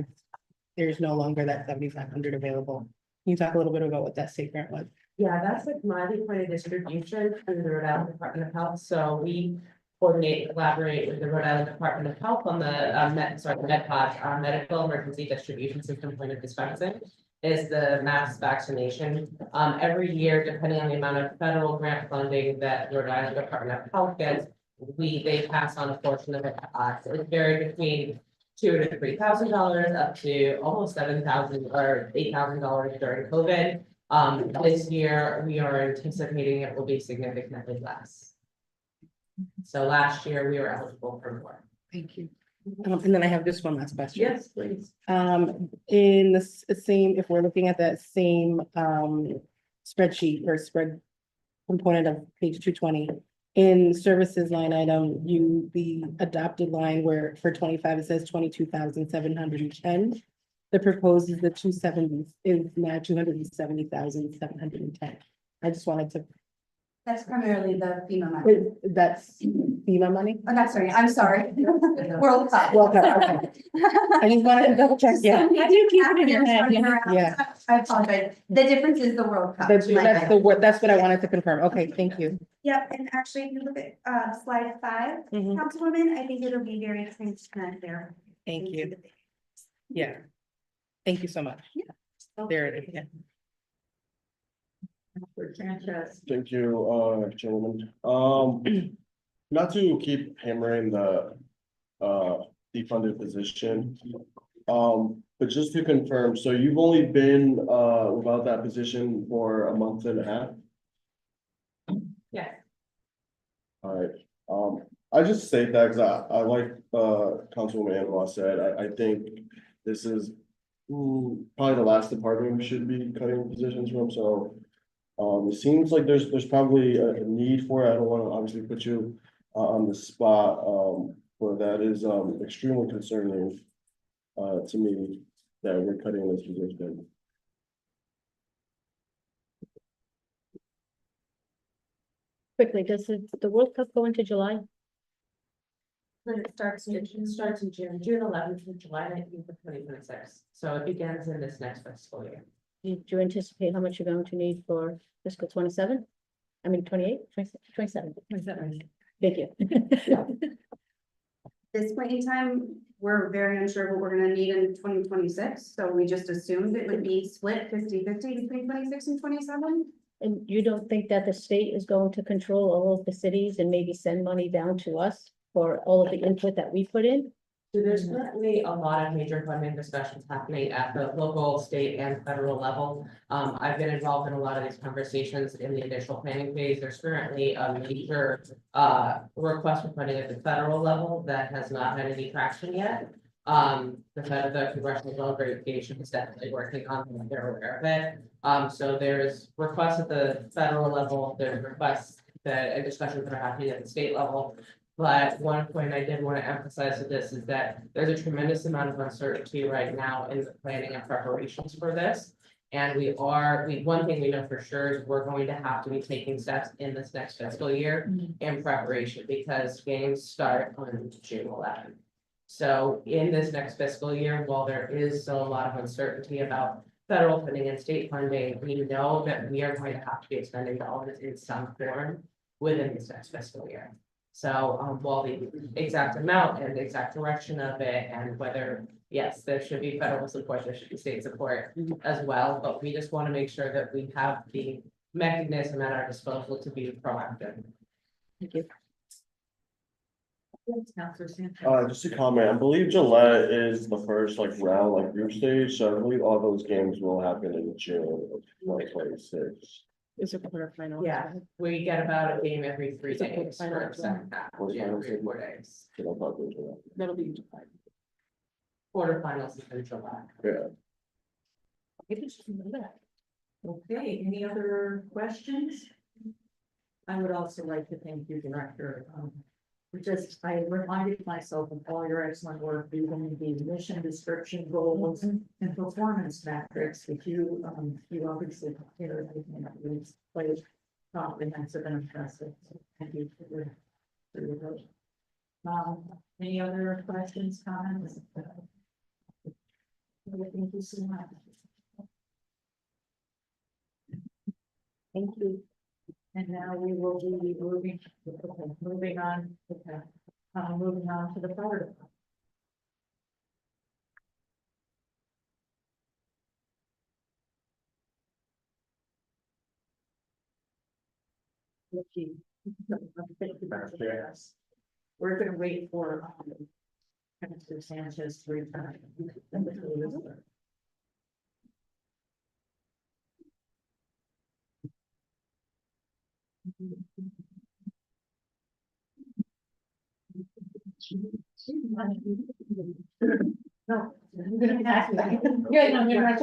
there's no longer that 7,500 available. Can you talk a little bit about what that state grant was? Yeah, that's the commodity point of distribution through the Rhode Island Department of Health. So we coordinate, collaborate with the Rhode Island Department of Health on the MedPod, our medical emergency distribution system point of dispensing is the mass vaccination. Every year, depending on the amount of federal grant funding that Rhode Island Department of Health gets, they pass on a portion of it to us. It's varied between $2,000 to $3,000 up to almost $7,000 or $8,000 during COVID. This year, we are anticipating it will be significantly less. So last year, we were eligible for more. Thank you. And then I have just one last question. Yes, please. In the same, if we're looking at that same spreadsheet or spread component of page 220, in services line item, the adopted line where for 25, it says 22,710. The proposed is the 270 is now 270,710. I just wanted to That's primarily the FEMA money. That's FEMA money? Oh, that's sorry, I'm sorry. World Cup. World Cup, okay. I just wanted to double check, yeah. How do you keep it in your head? Yeah. I apologize. The difference is the World Cup. That's that's what I wanted to confirm. Okay, thank you. Yep, and actually, if you look at slide 5, Mhm. Councilwoman, I think it'll be very transparent there. Thank you. Yeah. Thank you so much. There it is, yeah. Sanchez. Thank you, gentlemen. Not to keep hammering the defunded position. But just to confirm, so you've only been without that position for a month and a half? Yeah. All right, I just state that because I like Councilwoman Ross said, I think this is probably the last department we should be cutting positions from, so it seems like there's probably a need for it. I don't want to obviously put you on the spot, but that is extremely concerning to me that we're cutting this position. Quickly, does the World Cup go into July? Then it starts in June 11th to July 19th of 2026. So it begins in this next fiscal year. Do you anticipate how much you're going to need for fiscal 27? I mean, 28, 27. Thank you. This point in time, we're very unsure what we're gonna need in 2026, so we just assumed it would be split 50-50 between 26 and 27. And you don't think that the state is going to control all of the cities and maybe send money down to us for all of the input that we put in? So there's currently a lot of major funding discussions happening at the local, state and federal level. I've been involved in a lot of these conversations in the initial planning phase. There's currently a major request for funding at the federal level that has not had any traction yet. The Congressional Delegation is definitely working on it, they're aware of it. So there's requests at the federal level, there's requests and discussions that are happening at the state level. But one point I did want to emphasize with this is that there's a tremendous amount of uncertainty right now in the planning and preparations for this. And one thing we know for sure is we're going to have to be taking steps in this next fiscal year in preparation because games start on June 11th. So in this next fiscal year, while there is still a lot of uncertainty about federal funding and state funding, we know that we are going to have to be expending dollars in some form within this next fiscal year. So while the exact amount and the exact direction of it and whether, yes, there should be federal support, there should be state support as well, but we just want to make sure that we have the mechanism at our disposal to be proactive. Thank you. Just a comment, I believe Gillette is the first round group stage, so I believe all those games will happen in June of 2026. Is it quarterfinal? Yeah, we get about a game every 3 It's a days for quarterfinal. the second half, yeah, 3 or 4 days. So I thought those were- That'll be in July. Quarterfinals is in July. Yeah. Okay, any other questions? I would also like to thank you, Director. I reminded myself of all your excellent work, even the mission description goals and performance metrics, which you obviously prepared everything that was quite comprehensive and impressive. So thank you for your work. Any other questions, comments? Thank you so much. Thank you. And now we will be moving on to the fire department. We're gonna wait for Mr. Sanchez to return. No. Yeah, no, you're right.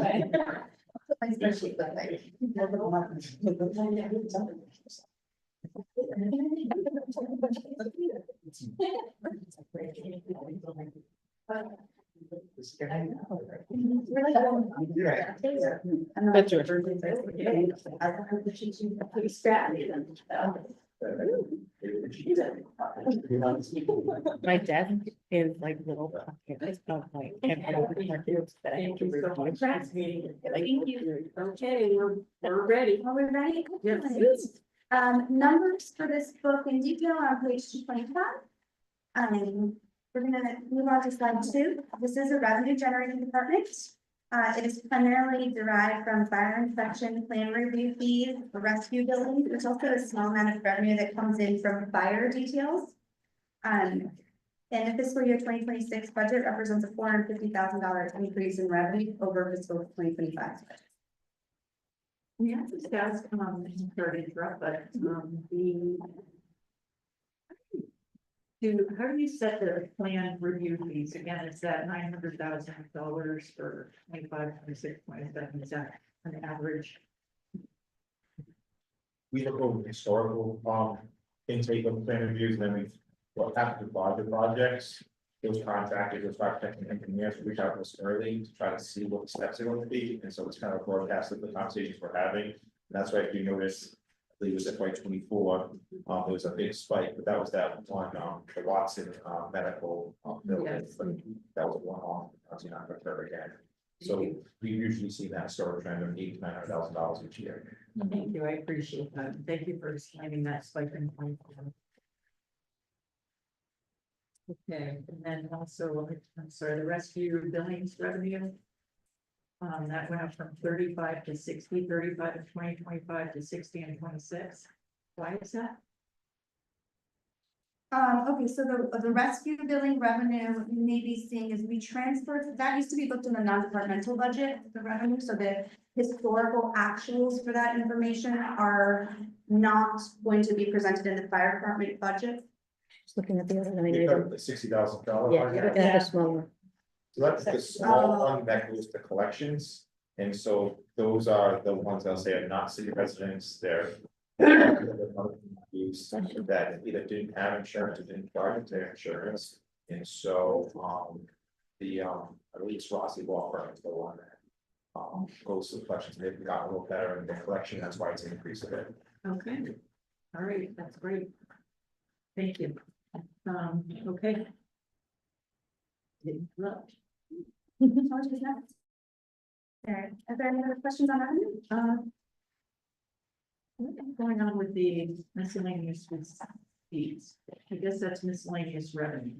My dad is like little pockets of like. Thank you so much. Thank you. Okay, we're ready. Are we ready? Yes. Numbers for this book in detail on page 225. We're gonna move on to slide 2. This is a revenue generating department. It is primarily derived from fire inspection, plan review fees, rescue billings. There's also a small amount of revenue that comes in from fire details. And the fiscal year 2026 budget represents a $450,000 increase in revenue over fiscal 2025. We have to ask, sorry to interrupt, but, how do you set the plan review fees? Again, it's that $900,000 for 25, 26, 27, is that an average? We look over historical, intake of plan reviews, and then we, what happened to larger projects, those contractors, those architects and engineers, reach out to us early to try to see what the steps are going to be, and so it's kind of broadcasted the conversations we're having. And that's why if you notice, I believe it was FY 24, there was a big spike, but that was that one, the Watson, medical, building, Yes. but that was one off, obviously not going to occur again. So we usually see that sort of trend of $800,000 to $900,000 each year. Thank you, I appreciate that. Thank you for explaining that spike in point. Okay, and then also, I'm sorry, the rescue billings revenue. That went up from 35 to 60, 35 in 2025 to 60 and 26. Why is that? Okay, so the rescue billing revenue you may be seeing is we transferred, that used to be booked in the non-departmental budget, the revenue, so the historical actuals for that information are not going to be presented in the fire department budget. Just looking at the other line. You item. got the $60,000. Yeah, you're looking at the smaller. So that's the small one that goes to collections, and so those are the ones I'll say are not city residents, they're. Use that either didn't have insurance or didn't charge their insurance, and so, I believe it's Rossi Law Firm is the one that. Goes to collections, they've gotten a little better in the collection, that's why it's increased a bit. Okay, all right, that's great. Thank you. Okay. Interrupt. Apologies, next. There, are there any other questions on revenue? What's going on with the miscellaneous fees? I guess that's miscellaneous revenue.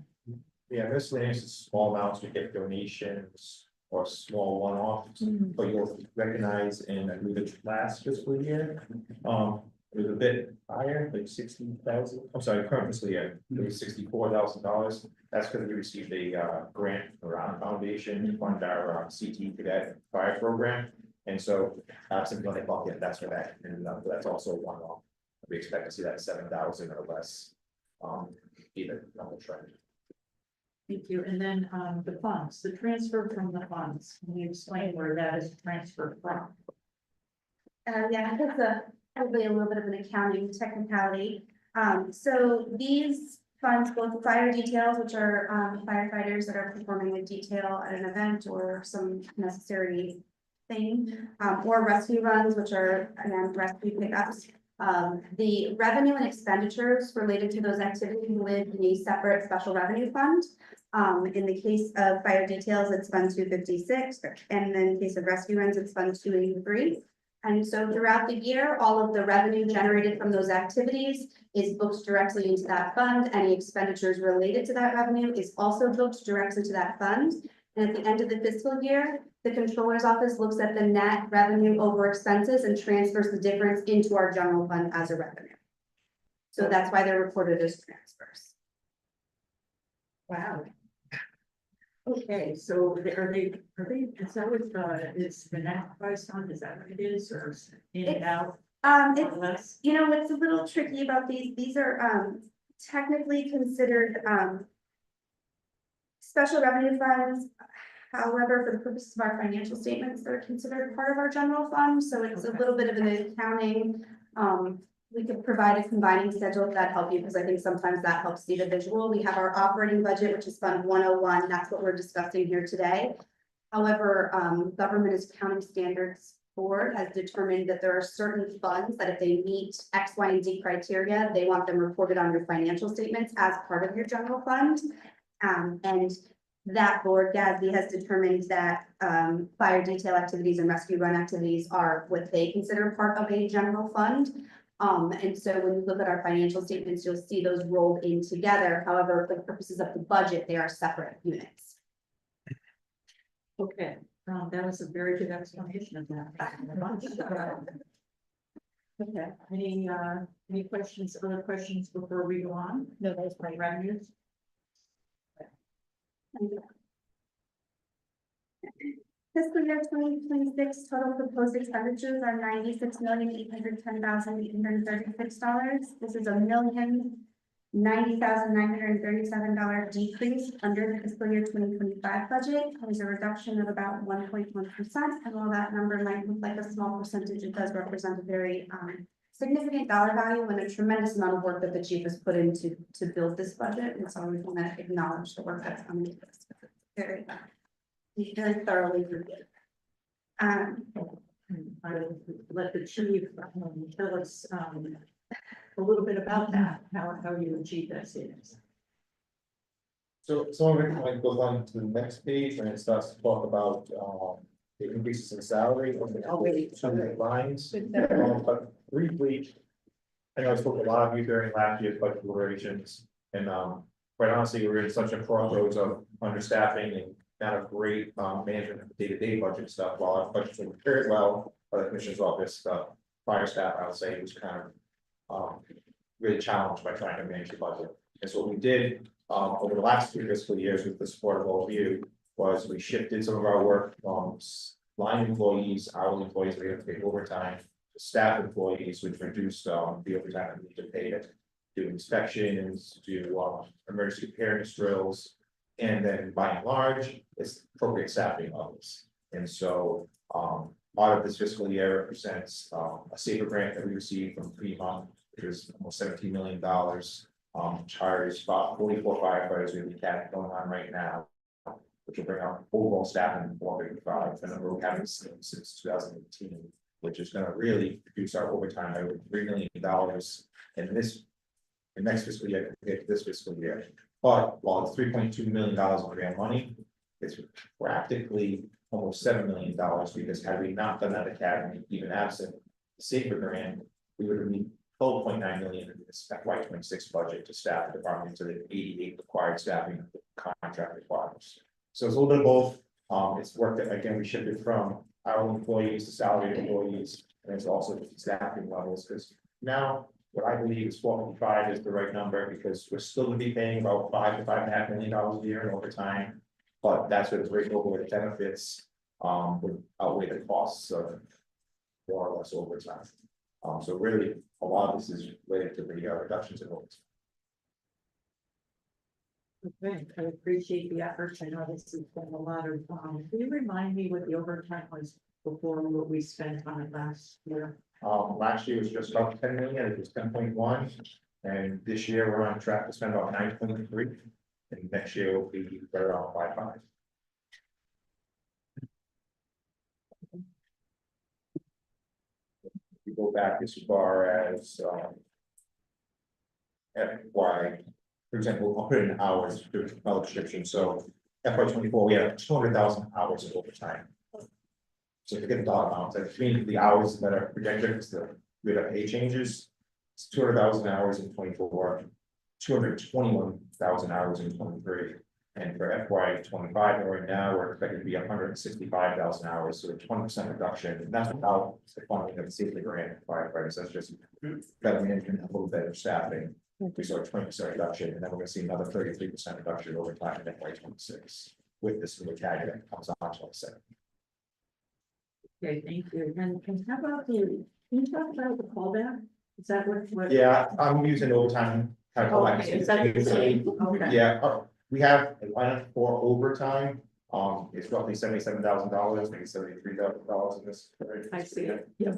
Yeah, miscellaneous is small amounts, we get donations or small one-offs, but you'll recognize in, I believe it's last fiscal year. It was a bit higher, like 60,000, I'm sorry, current fiscal year, it was $64,000. That's because we received a grant from the Round Foundation to fund our CT cadet fire program. And so, absent money bucket, that's where that ended up, but that's also one off. We expect to see that 7,000 or less, either on the trend. Thank you. And then the funds, the transfer from the funds, can you explain where that is transferred from? Yeah, that's probably a little bit of an accounting technicality. So these funds, both fire details, which are firefighters that are performing a detail at an event or some necessary thing, or rescue runs, which are again rescue pickups. The revenue and expenditures related to those activities live in a separate special revenue fund. In the case of fire details, it's Fund 256, and in the case of rescue runs, it's Fund 283. And so throughout the year, all of the revenue generated from those activities is booked directly into that fund. Any expenditures related to that revenue is also booked directly to that fund. And at the end of the fiscal year, the controller's office looks at the net revenue over expenses and transfers the difference into our general fund as a revenue. So that's why they're reported as transfers. Wow. Okay, so is that what is the net price fund, is that what it is, or in and out? It's, Less? you know, what's a little tricky about these are technically considered special revenue funds. However, for the purposes of our financial statements, they're considered part of our general fund, so it's a little bit of an accounting we could provide a combining schedule if that help you, because I think sometimes that helps see the visual. We have our operating budget, which is Fund 101. That's what we're discussing here today. However, Government Accounting Standards Board has determined that there are certain funds that if they meet X, Y, and Z criteria, they want them reported on your financial statements as part of your general fund. And that board, GASB, has determined that fire detail activities and rescue run activities are what they consider part of a general fund. And so when you look at our financial statements, you'll see those rolled in together. However, for the purposes of the budget, they are separate units. Okay, that was a very good explanation of that. Okay, any questions, other questions before we go on? No, that was My revenues? Fiscal year 2026 total proposed expenditures are $96,810,836. This is $1,090,937 decrease under the fiscal year 2025 budget. There's a reduction of about 1.1%. And while that number might look like a small percentage, it does represent a very significant dollar value and a tremendous amount of work that the chief has put into to build this budget. And so we want to acknowledge the work that's come into this. Very thoroughly reviewed. I will let the chief tell us a little bit about that, how you achieve that savings. So some of it might go on to the next page when it starts to talk about the increases in salary on the some of the lines. But briefly, I know I spoke to a lot of you during last year's budget deliberations, and quite honestly, we're in such a crossroads of understaffing and not a great management of day-to-day budget stuff. While our budgets were very well, by the commissioner's office, fire staff, I would say, was kind of really challenged by trying to manage the budget. And so what we did over the last 2 fiscal years with the support of all of you was we shifted some of our work from line employees, hourly employees, we have to pay overtime, to staff employees, which reduced the overtime that we need to pay to do inspections, do emergency preparedness drills, and then by and large, it's appropriate staffing levels. And so out of this fiscal year represents a safer grant that we received from FEMA, which is almost $17 million. Hires about 44 firefighters we have the academy going on right now, which will bring our overall staffing to 455, the number we haven't seen since 2018, which is going to really reduce our overtime by over $3 million in next fiscal year compared to this fiscal year. But while it's $3.2 million of grant money, it's practically almost $7 million because had we not done that academy, even absent the safer grant, we would have been 12.9 million in this FY26 budget to staff the department to the 88 required staffing the contract requires. So it's a little bit of both. It's work that again we shifted from our employees to salaried employees, and it's also staffing levels because now what I believe is 4.5 is the right number because we're still going to be paying about $5 to $5.5 million a year in overtime, but that's what the rate over the benefits would outweigh the costs of more or less overtime. So really, a lot of this is related to the reductions in overtime. Okay, I appreciate the efforts. I know this has been a lot of, can you remind me what the overtime was before what we spent on it last year? Last year was just about 10 million, it was 10.1, and this year we're on track to spend about 9.3, and next year will be right around 5.5. We go back as far as FY, for example, I'll put in hours to another description. So FY24, we had 200,000 hours of overtime. So forget the dollar amounts, that means the hours that are projected is the rate of pay changes. It's 200,000 hours in 24, 221,000 hours in 23. And for FY25, right now, we're expected to be 165,000 hours, so a 20% reduction. And that's without the funding of the safety grant firefighters. That's just better management, a little better staffing. We saw a 20% reduction, and then we're going to see another 33% reduction over time in FY26 with this new tag that comes on 27. Okay, thank you. And how about can you talk about the callback? Is that what? Yeah, I'm using overtime. Okay, is that the same? Okay. Yeah, we have a line for overtime. It's roughly $77,000, maybe $73,000 in this. I see it. Yeah.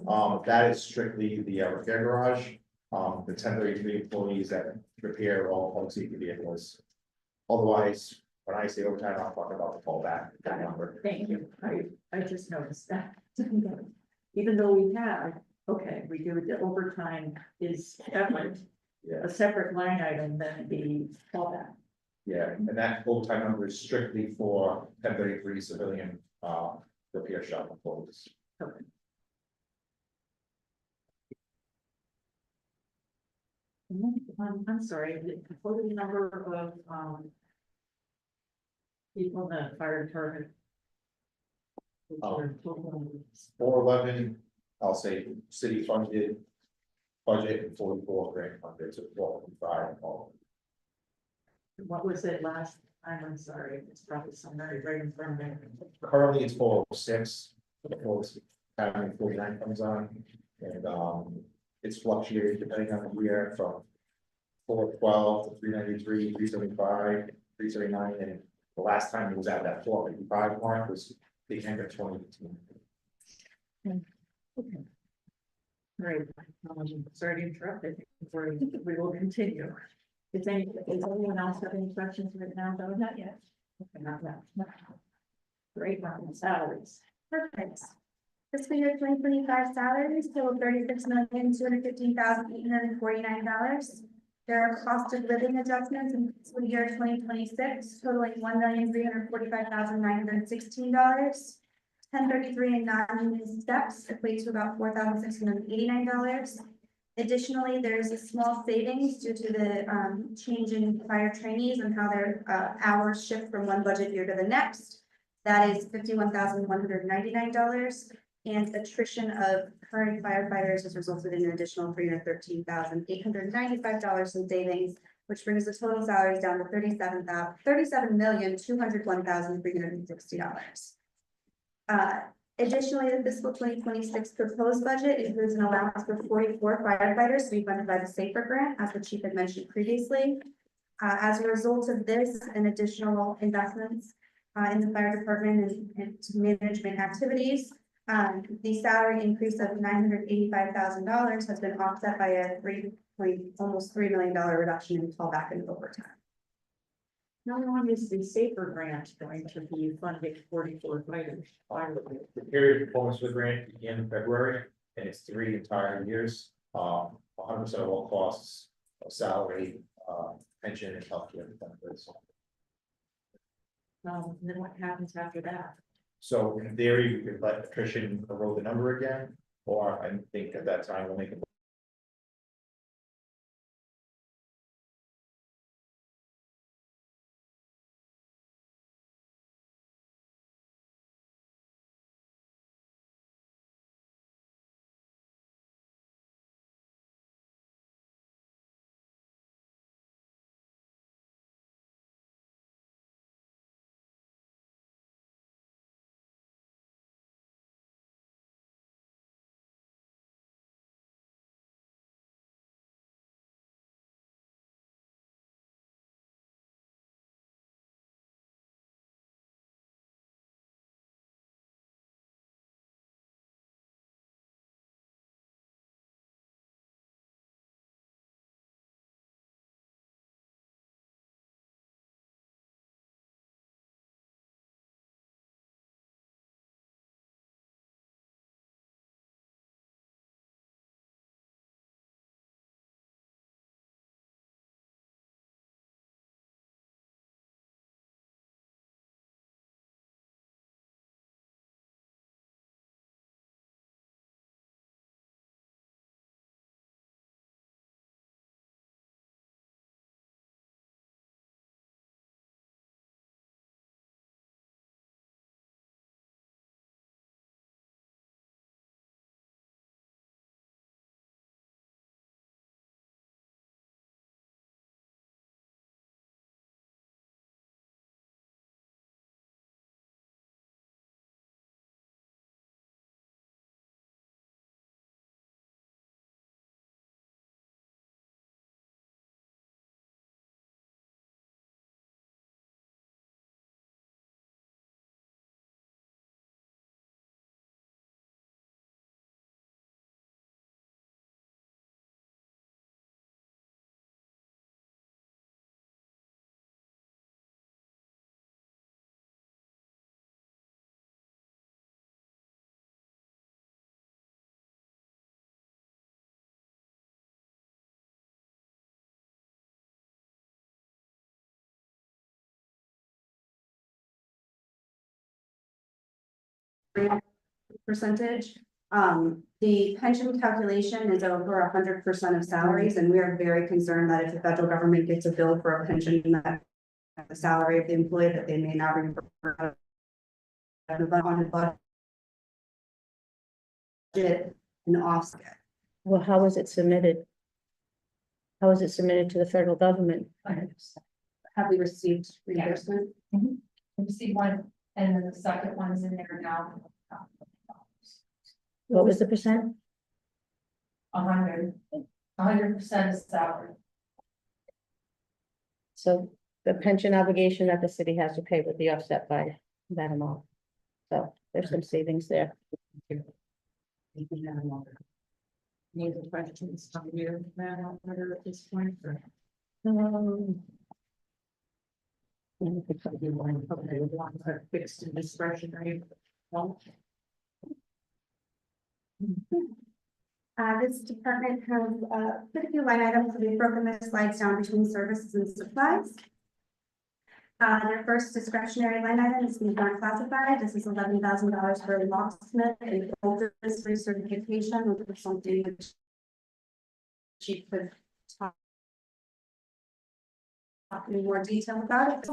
That is strictly the repair garage. the 1033 employees that repair all public safety vehicles. Otherwise, when I say overtime, I'm talking about the fallback, that number. Thank you. I just noticed that. Even though we have, okay, we do the overtime is separate, Yeah, a separate line item than the fallback. yeah, and that overtime number is strictly for 1033 civilian, repair shop employees. Okay. I'm sorry, what was the number of, people in the fire department? Oh. 411, I'll say city funded budget and 44 grant funded, so 12.5 all. What was it last time? I'm sorry, it's probably somewhere right in front of me. Currently, it's 406, before this having 49 comes on, and it's fluctuated depending on the year from 412 to 393, 375, 379, and the last time it was at that 455 mark was the end of 2018. Right, sorry to interrupt, I think we will continue. Is anyone else have any questions right now, though? Not yet. Okay, not yet. Great, on salaries. Perfect. Fiscal year 2025 salaries total $36,215,849. There are cost of living adjustments in fiscal year 2026 totaling $1,345,916. 1033 and non-union steps equate to about $4,689. Additionally, there's a small savings due to the change in fire trainees and how their hours shift from one budget year to the next. That is $51,199, and attrition of current firefighters has resulted in an additional $313,895 in savings, which brings the total salaries down to $37,201,360. Additionally, the fiscal 2026 proposed budget includes an allowance for 44 firefighters to be funded by the SAFER grant, as the chief had mentioned previously. As a result of this and additional investments in the fire department and management activities, the salary increase of $985,000 has been offset by a almost $3 million reduction in fallback and overtime. How long is the SAFER grant going to be funding 44 fighters? The period of performance for the grant began in February, and it's 3 entire years. 100% of all costs of salary, pension, and healthcare benefits. Then what happens after that? So in theory, we could let attrition erode the number again, or I think at that time we'll make a percentage. The pension calculation is over 100% of salaries, and we are very concerned that if the federal government gets a bill for a pension, that the salary of the employee, that they may not reimburse on the budget and offset. Well, how is it submitted? How is it submitted to the federal government? Have we received reimbursement? We see one, and then the second one's in there now. What was the percent? 100% is salary. So the pension obligation that the city has to pay would be offset by that amount. So there's some savings there. Any other questions from you, Madam Auditor, at this point? Or- You want a fixed and discretionary? Well, This department has quite a few line items, so we've broken the slides down between services and supplies. Their first discretionary line item is being classified. This is $11,000 for a locksmith and office recertification, which is something which she could talk in more detail about it.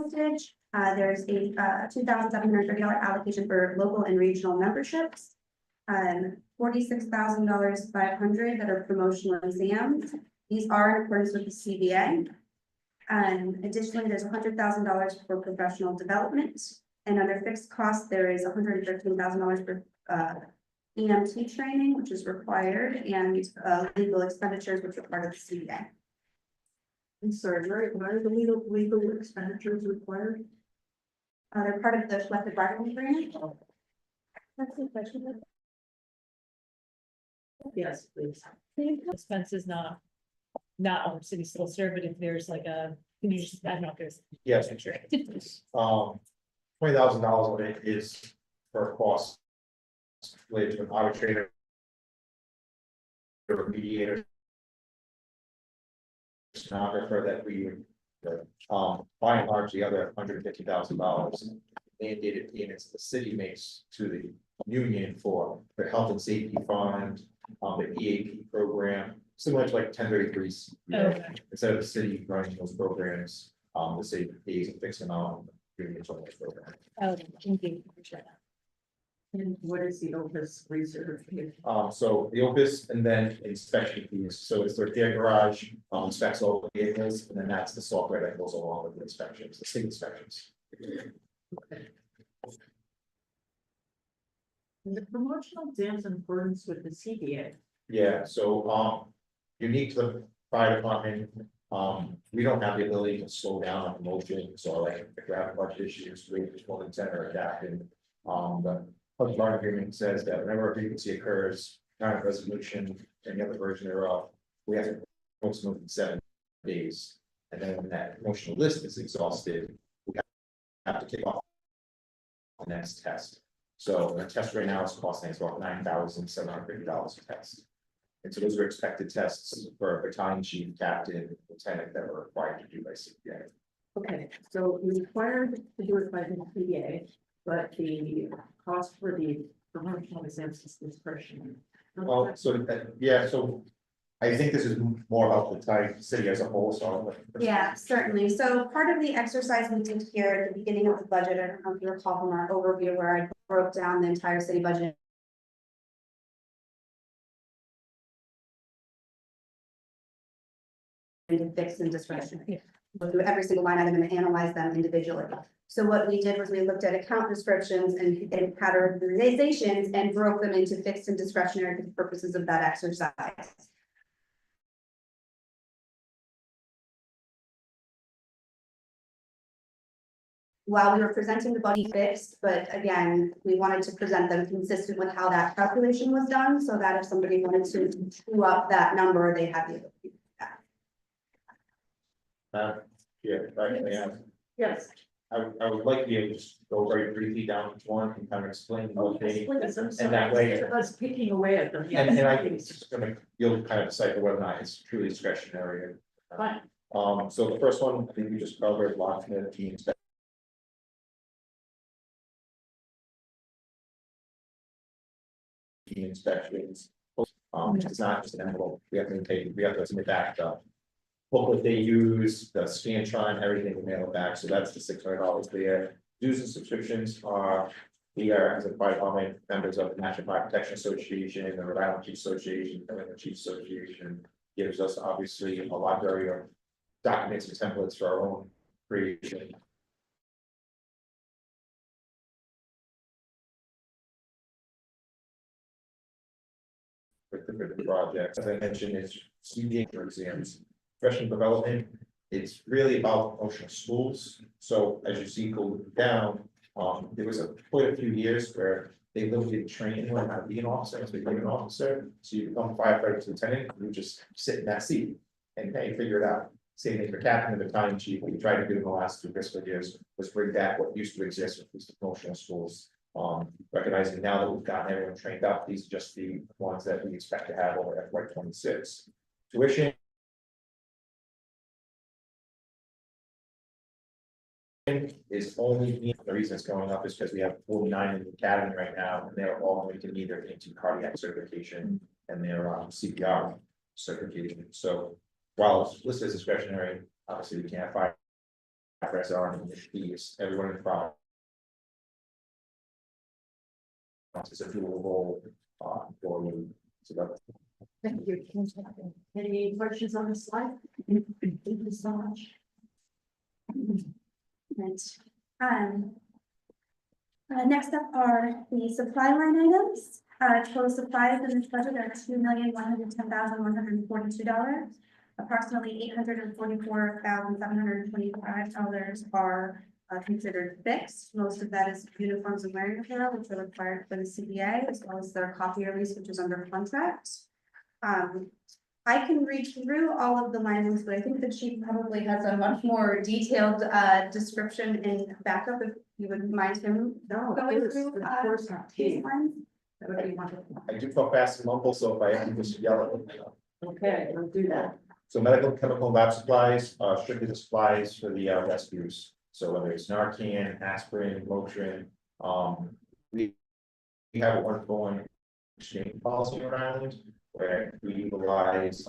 There's a $2,730 allocation for local and regional memberships. $46,500 that are promotional exams. These are in accordance with the CBA. Additionally, there's $100,000 for professional development, and under fixed costs, there is $113,000 for EMT training, which is required, and legal expenditures, which are part of the CBA. I'm sorry, why are the legal expenditures required? They're part of the collective bargaining agreement. That's the question. Yes, please. Expenses not our city solicitor, but if there's like a, can you just, I don't know if there's. Yes, $20,000 of it is for costs related to an arbitrator or mediator, stenographer that we, by and large, the other $150,000 mandated payments the city makes to the union for the health and safety fund, the EAP program, similar to like 1033s. Okay. Instead of the city running those programs, the city pays a fixed amount. Unions on those programs. Oh, thank you. Appreciate that. And what is the Opus recertification? So the Opus and then inspection fees, so it's their garage, inspects all the vehicles, and then that's the software that goes along with the inspections, the state inspections. Okay. And the promotional exams in accordance with the CBA. Yeah, so, unique to the fire department, we don't have the ability to slow down a promotion, so like if we have a bunch of issues, we just want to are adapting. The public bargaining agreement says that whenever a vacancy occurs, kind of resolution, any other version thereof, we have to post them in 7 days. And then when that promotional list is exhausted, we have to kick off the next test. So the test right now is costing us about $9,750 a test. And so those are expected tests for a battalion chief, captain, lieutenant that were required to do by CPA. Okay, so you're required to do it by the CBA, but the cost for the promotional exams is discretionary. Well, so yeah, so I think this is more about the entire city as a whole, so. Yeah, certainly. So part of the exercise we did here at the beginning of the budget, I don't know if you recall from our overview where I broke down the entire city budget. Into fixed and discretionary. Go through every single line item and analyze them individually. So what we did was we looked at account descriptions and categorizations and broke them into fixed and discretionary for the purposes of that exercise. While we were presenting the budget fixed, but again, we wanted to present them consistent with how that calculation was done, so that if somebody wanted to screw up that number, they had the ability to do that. Yeah, right, yeah. Yes. I would like to be able to just go very briefly down each one and kind of explain what they, and that way. Us picking away at them. And I think it's just gonna, you'll kind of decipher whether or not it's truly discretionary. Fine. So the first one, I think we just covered locksmith, team routine inspections. It's not just an envelope, we have to submit back the booklet they use, the Scantron, everything, we mail it back, so that's the $600 there. Dues and subscriptions are, we are, as a fire department, members of the National Fire Protection Association, the Rhode Island Chief Association, the Illinois Chief Association, gives us obviously a library of documents and templates for our own creation. For different projects, as I mentioned, it's CDA exams, professional development. It's really about functional schools. So as you see go down, there was quite a few years where they limited training on how to be an officer, as became an officer. So you become firefighter lieutenant, you just sit in that seat and hey, figure it out. Same thing for captain and battalion chief. What we tried to do in the last 2 fiscal years was bring back what used to exist with the promotional schools. Recognizing now that we've gotten everyone trained up, these are just the ones that we expect to have over FY26. Tuition is only, the reason it's going up is because we have 49 in the academy right now, and they're all going to need their into cardiac certification and their CPR certification. So while it's listed as discretionary, obviously we can't fire SR and fees, everyone in the product. It's a doable for you. So that. Thank you. Any questions on this slide? Thank you so much. Next up are the supply line items. Total supplies in this budget are $2,110,142. Approximately $844,725 are considered fixed. Most of that is uniforms and wearing apparel, which are required for the CBA, as well as their copier lease, which is under contract. I can read through all of the lines, but I think the chief probably has a much more detailed description and backup, if you wouldn't mind him going through Of course not. these lines. That would be wonderful. I do feel fast and mumble, so if I have to just yell at them. Okay, we'll do that. So medical, chemical, lab supplies, strictly the supplies for the rescues. So whether it's Narcan, aspirin, Motrin, we have a one-for-one exchange policy around where we utilize,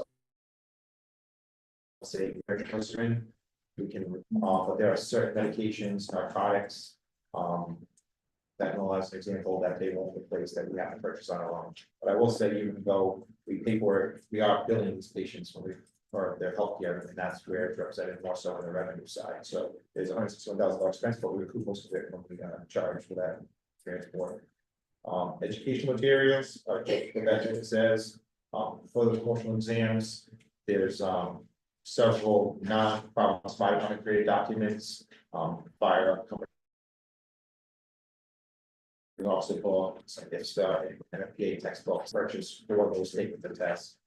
say, nitroglycerin. We can, but there are certain medications, narcotics, fentanyl as an example, that they won't replace, that we have to purchase on our own. But I will say, even though we pay for it, we are billing these patients for their healthcare, and that's where it's represented more so on the revenue side. So there's $161,000 expense, but we recoup most of it when we charge for that transport. Educational materials, the budget says, for the promotional exams, there's several non-Providence Fire Department created documents, fire company. We also bought some NFPA textbooks purchased for those taking the test.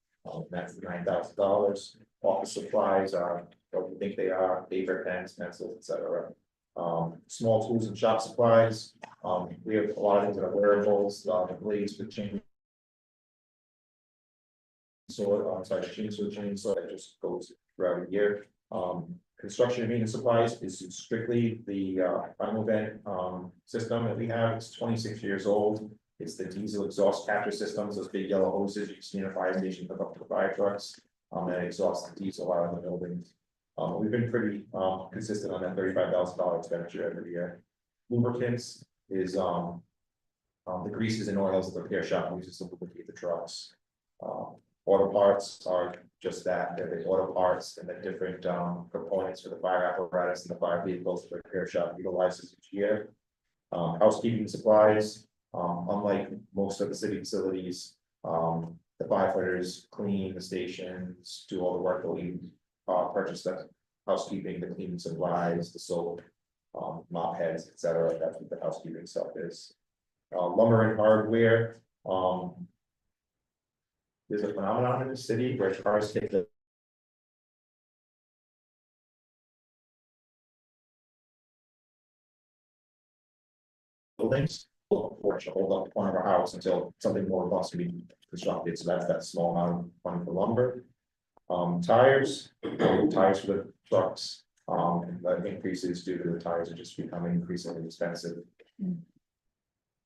That's $9,000. Office supplies are what we think they are, paper, pens, pencils, etc. Small tools and shop supplies. We have a lot of things that are wearables, the blades for chain. So chainsaw that just goes throughout the year. Construction and maintenance supplies is strictly the final event system that we have. It's 26 years old. It's the diesel exhaust capture systems, those big yellow hoses you see in a fire station, hook up to the fire trucks. That exhaust the diesel out of the building. We've been pretty consistent on that $35,000 expenditure every year. Lubricants is the greases and oils that the repair shop uses to lubricate the trucks. Auto parts are just that, they're the auto parts and the different components for the fire apparatus and the fire vehicles the repair shop utilizes each year. Housekeeping supplies, unlike most of the city facilities, the firefighters clean the stations, do all the work that we purchase, the housekeeping, the cleaning supplies, the soap, mop heads, etc. That's what the housekeeping stuff is. Lumber and hardware, there's a phenomenon in the city where cars take the buildings, or to hold up the corner of our house until something more robust can be constructed. So that's that small amount of money for lumber. Tires for the trucks, that increases due to the tires are just becoming increasingly expensive.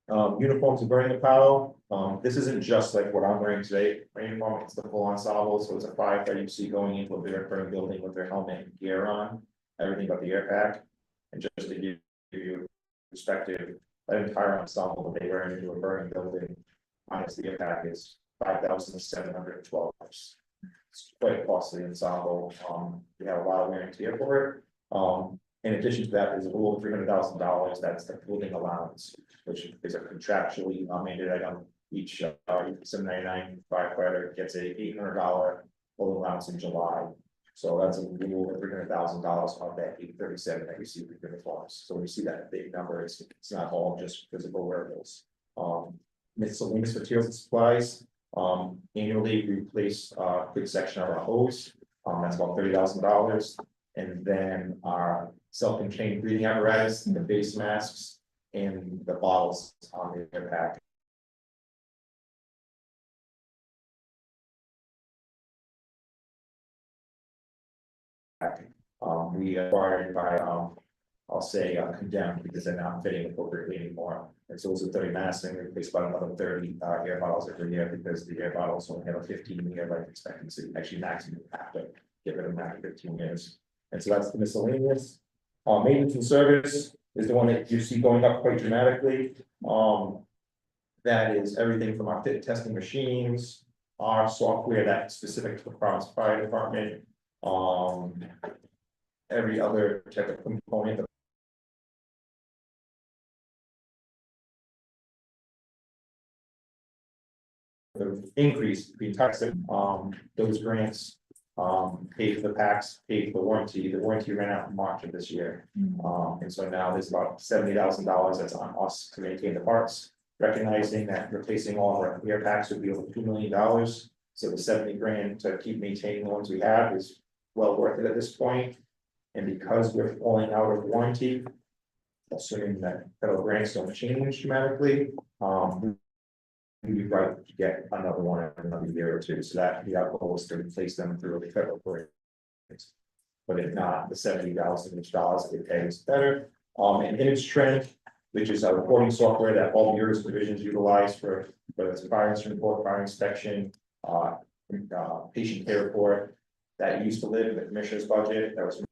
Uniforms and burning apparel, this isn't just like what I'm wearing today, my uniform, it's the full ensemble, so it's a firefighter you see going into a burning building with their helmet and gear on, everything but the air pack. And just to give you perspective, that entire ensemble that they wear into a burning building, minus the air pack is $5,712. It's quite a costly ensemble, we have a lot of wear and tear for it. In addition to that, there's a little over $300,000, that's the clothing allowance, which is a contractually mandated item. Each 799 firefighter gets a $800 clothing allowance in July. So that's a little over $300,000 of that 837 that you see with uniforms. So when you see that big number, it's not all just physical wearables. Miscellaneous materials and supplies. Annually we replace a good section of our hose. That's about $30,000. And then our self-contained breathing apparatus, the face masks, and the bottles on the air pack. We acquired by, I'll say condemned because they're not fitting appropriately anymore. And so those are 30 masks and we replace about another 30 air bottles every year because the air bottles only have a 15-year life expectancy, actually maximum after get rid of them after 15 years. And so that's the miscellaneous. Maintenance and service is the one that you see going up quite dramatically. That is everything from our fit testing machines, our software that's specific to the Providence Fire Department, every other type of component. The increase between taxes, those grants paid for the packs, paid for the warranty. The warranty ran out in March of this year. And so now there's about $70,000 that's on us to maintain the parts, recognizing that replacing all of our air packs would be over $2 million. So the 70 grand to keep maintaining the ones we have is well worth it at this point. And because we're falling out of warranty, assuming that federal grants don't change dramatically, we'd be right to get another one in another year or two. So that the goal is to replace them through the federal grants. But if not, the $70,000 they pay is better. And image trend, which is our reporting software that all bureaus and divisions utilize for whether it's a fire incident report, fire inspection, patient care report, that used to live in the commissioner's budget, that was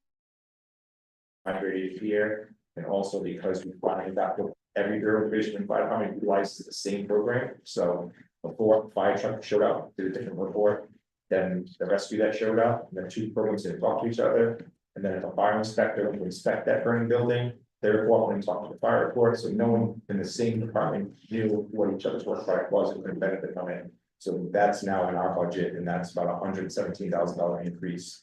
migrated here. And also because we finally got every bureau division and fire department utilizes the same program. So before the fire truck showed up, did a different report, then the rescue that showed up, and then two programs didn't talk to each other. And then if a fire inspector would inspect that burning building, their report wouldn't talk to the fire report. So no one in the same department knew what each other's work product was and could benefit from it. So that's now in our budget, and that's about $117,000 increase.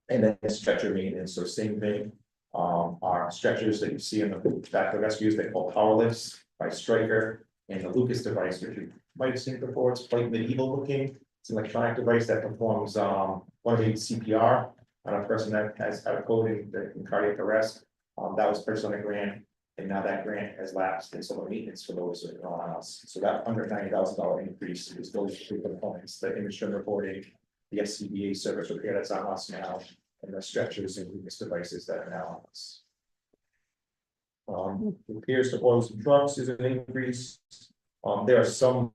And then stretcher maintenance, so same thing. Our stretchers that you see in the back of the rescues, they call power lifts by Stryker, and the Lucas device, which you might have seen before, it's quite medieval looking. It's an electronic device that performs 1-8 CPR on a person that has had a code in cardiac arrest. That was purchased on a grant, and now that grant has lapsed, and so the maintenance for those are on us. So that $190,000 increase is those three components: the image trend reporting, the SCBA service repair that's on us now, and the stretchers and Lucas devices that are now on us. Repairs to oils and trucks is an increase. There are some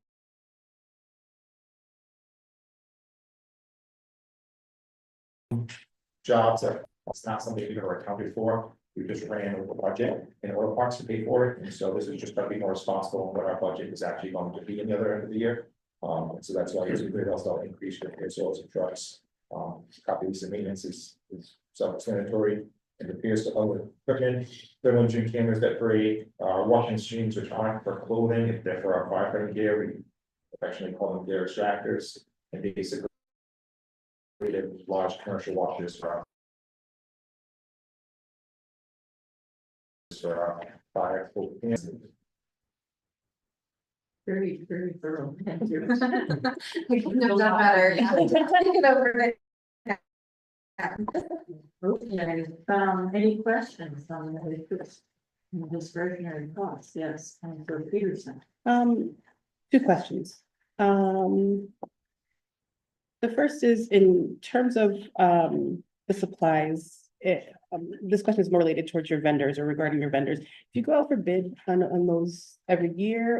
jobs that it's not something we've ever accounted for. We just ran over the budget in oil parts to pay for it, and so this is just going to be more responsible on what our budget is actually going to be in the other end of the year. And so that's why it's a $3,000 increase for repairs to oils and trucks. Copy lease and maintenance is self-explanatory, and repairs to other equipment, thermal imaging cameras that break, washing machines which aren't for clothing, if they're for our firefighting gear, we affectionately call them gear extractors, and basically large commercial washers for our fire. Very, very thorough. Thank you. We couldn't have done better. Taken over it. Okay, any questions on the discretionary costs? Yes, and for Peterson. Two questions. The first is in terms of the supplies, this question is more related towards your vendors or regarding your vendors. Do you go out for bid on those every year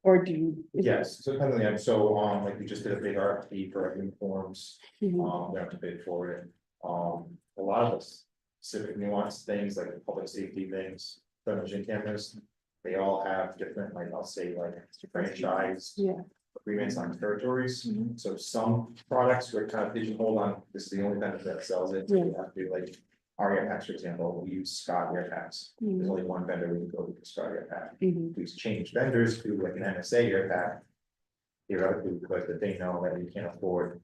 or do you? Yes, so kind of, yeah, so, like, we just did a big RFP for our uniforms, Mhm. we have to bid for it. A lot of us specific nuanced things like public safety things, thermal vision cameras, they all have different, like, I'll say, like, franchise Yeah. agreements on territories. So some products we're kind of pigeonholed on, this is the only vendor that sells it, so we have to do like. Our air packs, for example, we use Scott air packs, there's only one vendor we can go with Scott air pack. Mhm. We've changed vendors to like an MSA air pack. Theoretically, because that they know that we can't afford.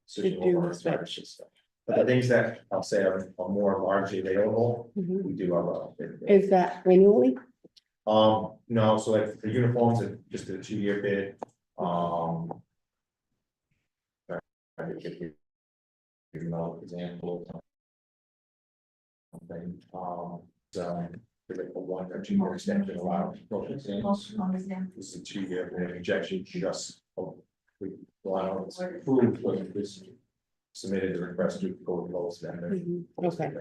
Switching do over the our services stuff. But the things that I'll say are more largely available, Mhm. we do our. Is that annually? No, so like the uniforms, it just did a 2-year bid, I could give you another example. Something, so, like a 1 or 2 year extension allowed. This is a 2-year bid, injection just. We, approved, but it was submitted the request to go with the lowest vendor. Okay.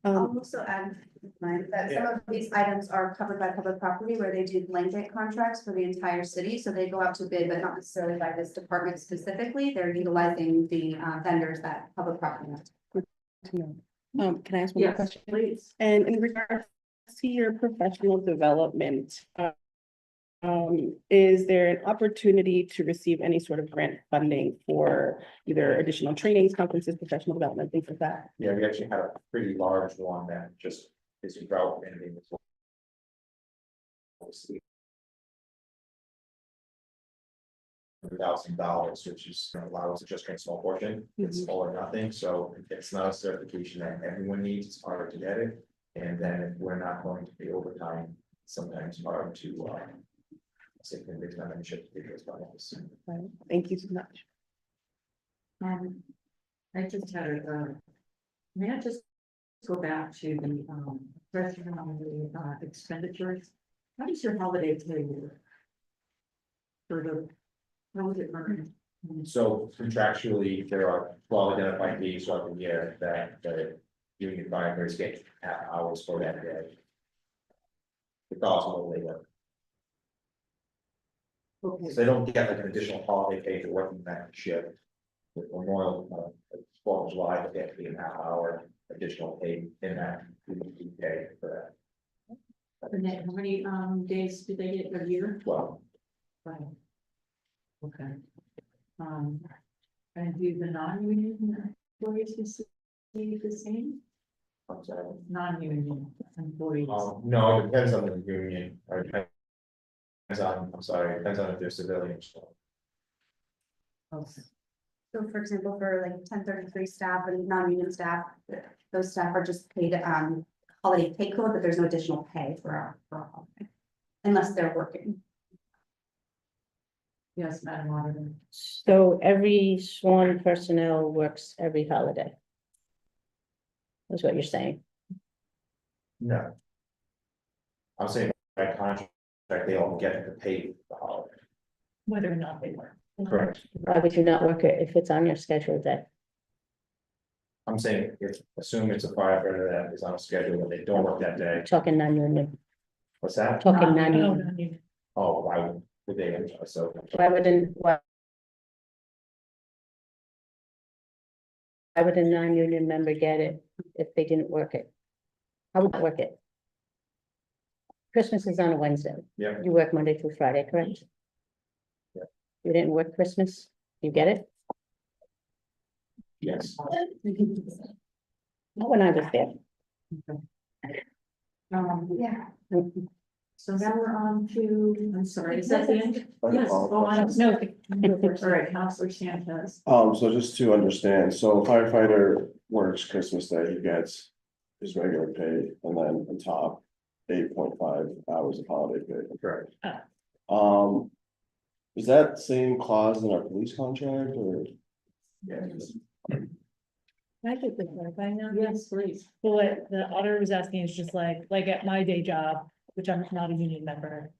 I'll also add that some of these items are covered by public property where they do blanket contracts for the entire city, so they go out to bid, but not necessarily by this department specifically, they're utilizing the vendors that public property has. Can I ask one more question? Please. And in regards to your professional development, is there an opportunity to receive any sort of grant funding for either additional trainings, conferences, professional development, things like that? Yeah, we actually had a pretty large one that just is about ending as well. $1,000, which is gonna allow us to just train a small portion, it's all or nothing, so it's not a certification that everyone needs, it's harder to get it. And then if we're not going to pay overtime, sometimes hard to, say, it's not an issue to do this by us. Thank you so much. I just had a, may I just go back to the, question on the, expenditures? How does your holiday pay work? For the, how is it earned? So contractually, there are 12 identified days throughout the year that the union firefighters get half hours for that day. It's also labor. Okay. So they don't get like an additional holiday pay for working that shift. With Memorial, 4th of July, they get an half hour additional pay in that pay for that. And then how many, days do they get a year? 12. Right. Okay. And do the non-union employees receive the same? I'm sorry. Non-union employees? No, it depends on the union, or depends on, I'm sorry, depends on if they're civilians. Okay. So for example, for like 1033 staff and non-union staff, those staff are just paid holiday pay code, but there's no additional pay for our holiday. Unless they're working. Yes, Madam Auditor. So every sworn personnel works every holiday. That's what you're saying. No. I'm saying by contract, they all get to pay the holiday. Whether or not they work. Correct. Why would you not work it if it's on your schedule day? I'm saying, if, assume it's a firefighter that is on a schedule and they don't work that day, Talking non-union, what's that? talking Oh, non-union. non-union. Oh, why would they, so. Why would a non-union member get it if they didn't work it? I would work it. Christmas is on a Wednesday. Yeah. You work Monday through Friday, correct? Yeah. You didn't work Christmas? You get it? Yes. Not when I was there. Yeah. So now we're on to, I'm sorry, is that the end? Yes. Oh, I don't know. All right, Counselor Sanchez. So just to understand, so firefighter works Christmas Day, he gets his regular pay, and then on top, 8.5 hours of holiday pay. Correct. Is that same clause in our police contract, or? Yeah. Can I get the clarifying now? Yes, please. So what the auditor was asking is just like at my day job, which I'm not a union member.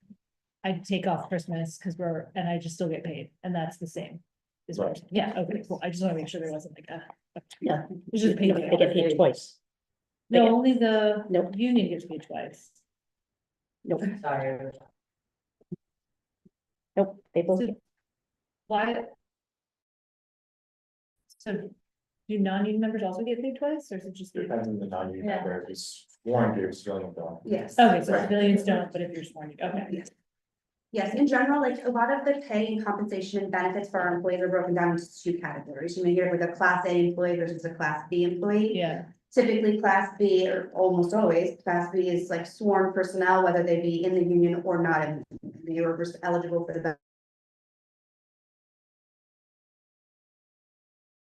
I take off Christmas because and I just still get paid, and that's the same. Is what, yeah, okay, cool. I just want to make sure there wasn't like a. Yeah. It's just paid. They get paid twice. No, only the Nope. union gets paid twice. Nope, Sorry. nope, they both, So- Why? So do non-union members also get paid twice, or is it just? Depends on the non-union Yeah. member, if it's sworn to, civilian bill. Yes. Okay, so Right. civilians don't, but if you're sworn, okay. Yes. Yes, in general, like a lot of the pay and compensation and benefits for our employees are broken down into two categories. You may hear with a class A employee versus a class B employee. Yeah, Typically, class B, or almost always, class B is like sworn personnel, whether they be in the union or not in the union. You're eligible for the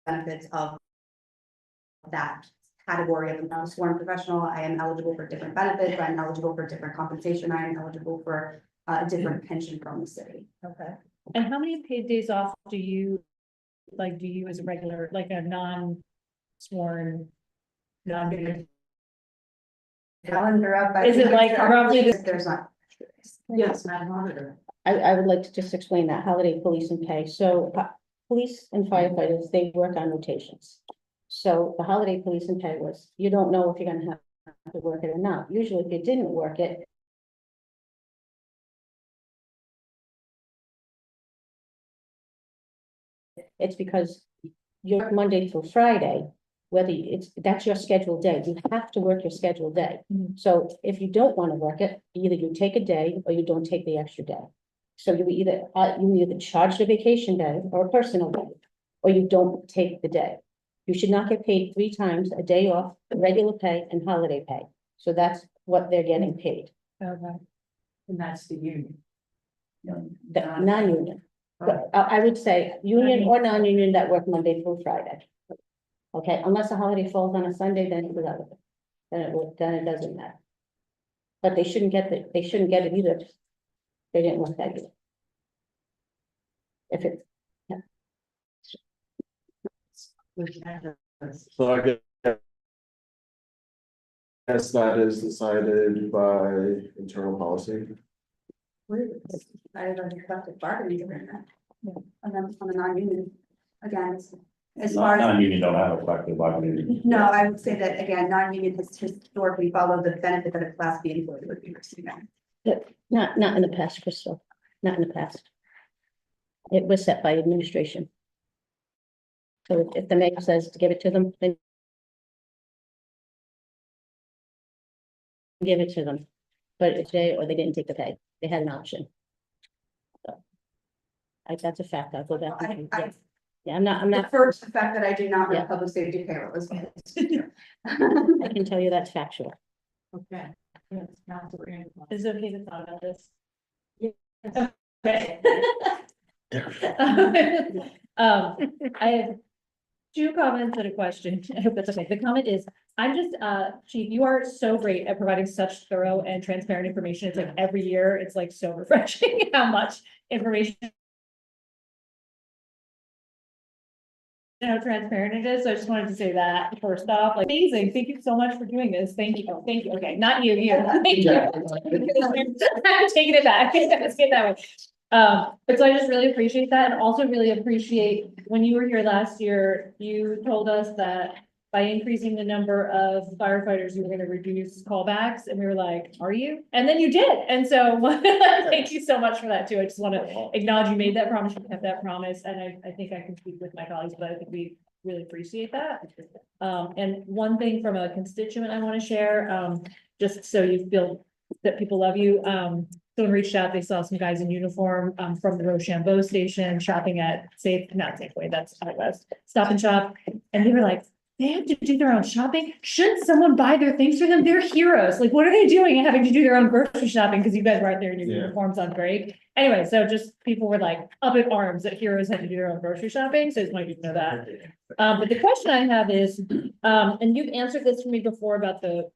benefits of that category of a sworn professional. I am eligible for different benefits. I'm eligible for different compensation. I am eligible for a different pension from the city. okay. And how many paid days off do you as a regular, like a non-sworn, non-union? Calendar up. Is it like roughly the- There's not. Yes, Madam Auditor. I would like to just explain that holiday police and pay. So police and firefighters, they work on rotations. So the holiday police and pay was, you don't know if you're gonna have to work it or not. Usually if you didn't work it, it's because you're Monday through Friday, whether that's your scheduled day. You have to work your scheduled day. Mhm. So if you don't want to work it, either you take a day or you don't take the extra day. So you either charge the vacation day or a personal day, or you don't take the day. You should not get paid 3 times a day off, regular pay and holiday pay. So that's what they're getting paid, Okay. And that's the union. the non-union. But I would say union or non-union that work Monday through Friday. Okay, unless a holiday falls on a Sunday, then it's irrelevant. Then it doesn't matter. But they shouldn't get it either. They didn't work that either. If it, So I guess that is decided by internal policy. I don't know, collective bargaining agreement. And then on the non-union, again, as far as, Non-union don't have a collective bargaining. no, I would say that again, non-union has historically followed the benefit that a class B employee would be receiving. not in the past, Crystal, not in the past. It was set by administration. So if the mayor says to give it to them, then give it to them. But if they didn't take the pay, they had an option. So, that's a fact. I'll go back. and- I Yeah, I'm not, the first fact that I do not Yeah. run public safety payroll is. I can tell you that's factual. Okay. Yes, now we're in. Is it okay to talk about this? Yeah. Okay. I have 2 comments and a question. I hope that's okay. The comment is, I'm just, Chief, you are so great at providing such thorough and transparent information. It's like every year, it's like so refreshing how much information how transparent it is. So I just wanted to say that first off, like amazing. Thank you so much for doing this. Thank you. Thank you. Okay, not you, you. Thank you. I'm taking it back. Let's get that way. But so I just really appreciate that and also really appreciate when you were here last year, you told us that by increasing the number of firefighters, you were gonna reduce callbacks, and we were like, are you? And then you did, and so thank you so much for that too. I just wanna acknowledge you made that promise, you kept that promise, and I think I can speak with my colleagues, but I think we really appreciate that. And one thing from a constituent I wanna share, just so you feel that people love you, someone reached out, they saw some guys in uniform, from the Rochambeau station shopping at not Safeway, that's out west, Stop and Shop, and they were like, they have to do their own shopping. Shouldn't someone buy their things for them? They're heroes. Like, what are they doing and having to do their own grocery shopping? Because you guys were out there in your uniforms on break. Anyway, so just people were like up in arms that heroes had to do their own grocery shopping. So I just wanted you to know that. But the question I have is, and you've answered this for me before about the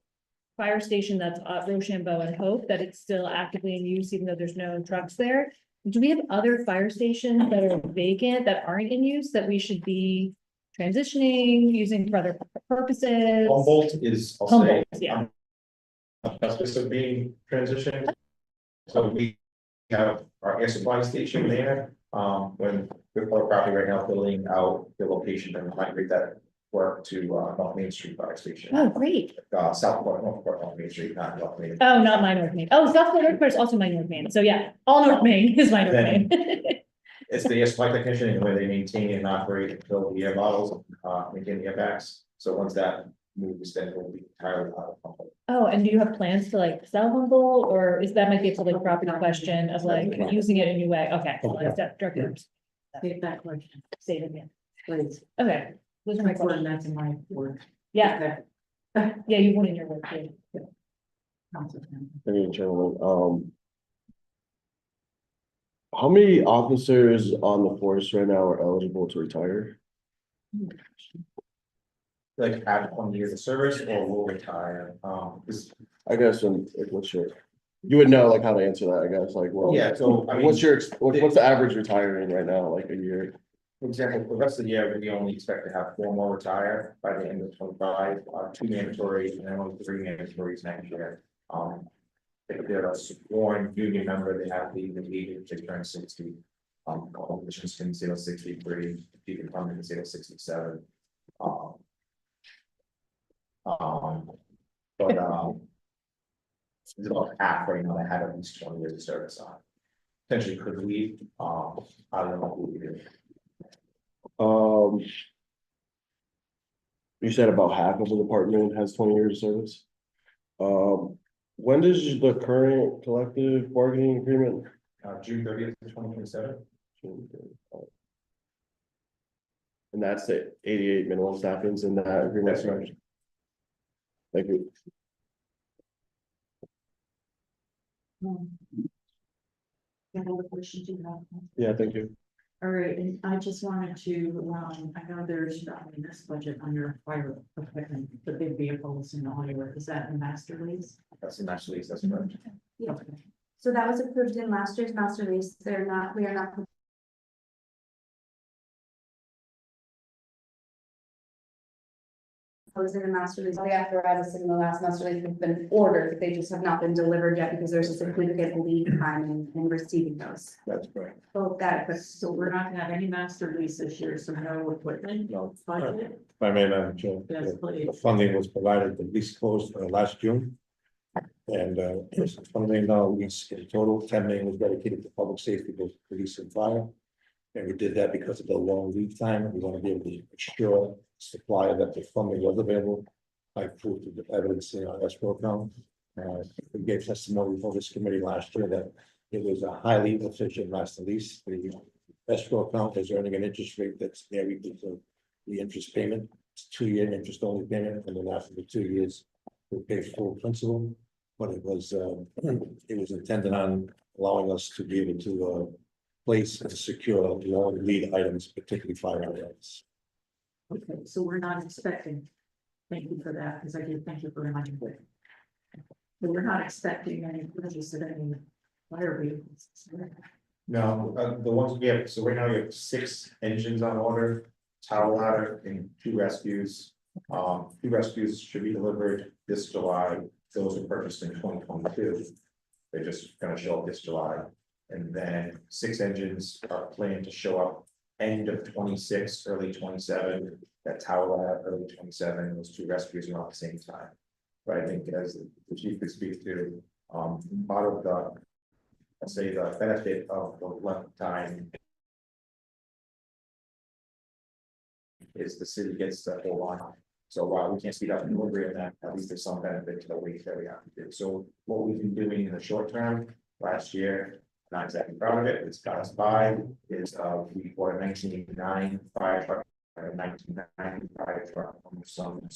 fire station that's at Rochambeau and Hope, that it's still actively in use, even though there's no trucks there. Do we have other fire stations that are vacant, that aren't in use, that we should be transitioning, using for other purposes? Humboldt is, I'll say, Humboldt, yeah. Justice of being transitioned. So we have our air supply station there, when we're property right now filling out the location and migrate that work to, North Main Street Fire Station. Oh, great. Southport, North Main Street, not North Main. Oh, not my North Main. Oh, South North is also my North Main. So yeah, all North Main is my North Then- Main. It's the flight technician where they maintain and operate and fill the air bottles, maintain the airbags. So once that moves, then we'll be entirely out of Humboldt. Oh, and do you have plans to like sell Humble, or is that might be a public property question of like using it in a new way? Okay. Well, it's directed. Take that question, Say it again. please. Okay. Those are my Before questions. that's in my word. Yeah, yeah, you won in your work too. Thank you, gentlemen. How many officers on the force right now are eligible to retire? Like have 20 years of service or will retire, this, I guess, what's your, you would know like how to answer that, I guess, like, well. yeah, so I mean. What's the average retiring right now, like a year? For example, for the rest of the year, we only expect to have 4 more retire by the end of 25, 2 mandatory and then only 3 mandatories next year. If they're a sworn union member, they have the age to turn 60. Politicians can say 63, you can come in and say 67. But it's about half right now that had at least 20 years of service on. Potentially could leave, I don't know who we do. You said about half of the department has 20 years of service. When does the current collective bargaining agreement? June 30th, 2027. And that's the 88 minimum staffings in that agreement. That's right. Thank you. Another question you have? Yeah, thank you. All right, and I just wanted to, I know there's, in this budget under fire equipment, the big vehicles and all your, is that in master lease? That's the national lease, that's correct. Yeah. Okay. So that was approved in last year's master lease. We are not proposing the master lease. All the apparatus in the last master lease have been ordered. They just have not been delivered yet because there's a significant lead time in receiving those. That's correct. Both that, but So we're not gonna have any master lease this year, so no equipment, No. budget. If I may, Madam Chair. Yes, please. The funding was provided, the lease closed last June. And it's $1 million lease in total, 10 million was dedicated to public safety, both police and fire. And we did that because of the long lead time. We want to be able to assure supplier that the funding was available. I proved the evidence in our escrow account. We gave testimony before this committee last year that it was a highly efficient master lease. The escrow account is earning an interest rate that's there equal to the interest payment. It's 2-year interest only payment, and then after the 2 years, we pay full principal. But it was intended on allowing us to be able to place and secure long lead items, particularly fire items. Okay, so we're not expecting, thank you for that, because I did thank you for reminding me. But we're not expecting any purchase of any fire vehicles. No, the ones we have, so right now we have 6 engines on order, tower ladder and 2 rescues. 2 rescues should be delivered this July. Those were purchased in 2022. They're just gonna show up this July. And then 6 engines are planned to show up end of 26, early 27. That tower ladder, early 27, those 2 rescues are at the same time. But I think as the chief could speak to, part of the, let's say, the benefit of the length time is the city gets to hold on. So while we can't speed up the delivery of that, at least there's some benefit to the wait that we have to do. So what we've been doing in the short term, last year, not exactly proud of it, it's got us by, is we bought a 1989 fire truck, and a 1990 fire truck from some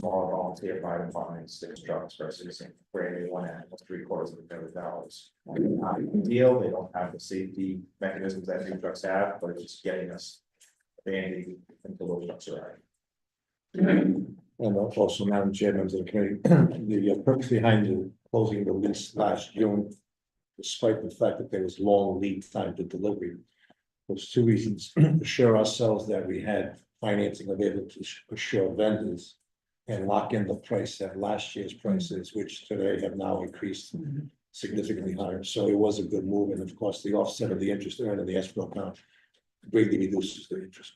small volunteer fire department, 6 trucks versus a brand new one at almost $750,000. Deal, they don't have the safety mechanisms that new trucks have, but it's just getting us banding until those trucks arrive. And also, Madam Chair, members of the committee, the purpose behind the closing the lease last June, despite the fact that there was long lead time to delivery, was 2 reasons: assure ourselves that we had financing available to assure vendors and lock in the price at last year's prices, which today have now increased significantly higher. So it was a good move, and of course, the offset of the interest earned in the escrow account greatly reduces the interest.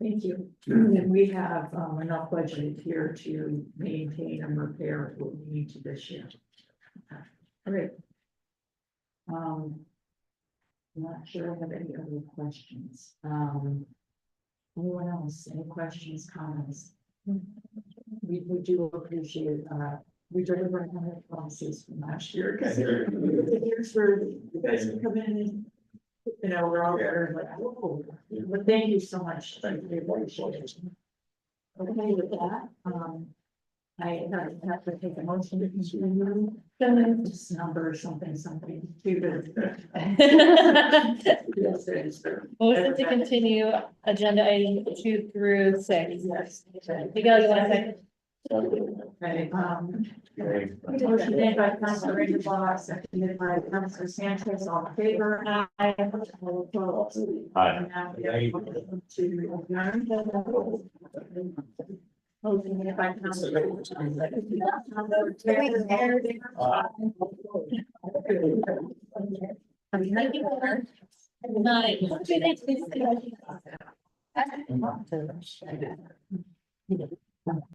Thank you. And we have enough budget here to maintain and repair what we need to this year. All right. Not sure I have any other questions. Anyone else, any questions, comments? We do appreciate, we delivered 100 policies from last year. Because here's where you guys can come in and, you know, we're all there like, whoa, but thank you so much. Thank you. Okay, with that, I have to take a motion to continue. Just number something. Motion to continue agenda item 2 through 6. Yes. Miguel, you want to say? Okay, motion made by Councilor Rainbow, seconded by Councilor Sanchez, all in favor. Aye. All opposed. And now we have a motion to adjourn. Motion made by Councilor. Night.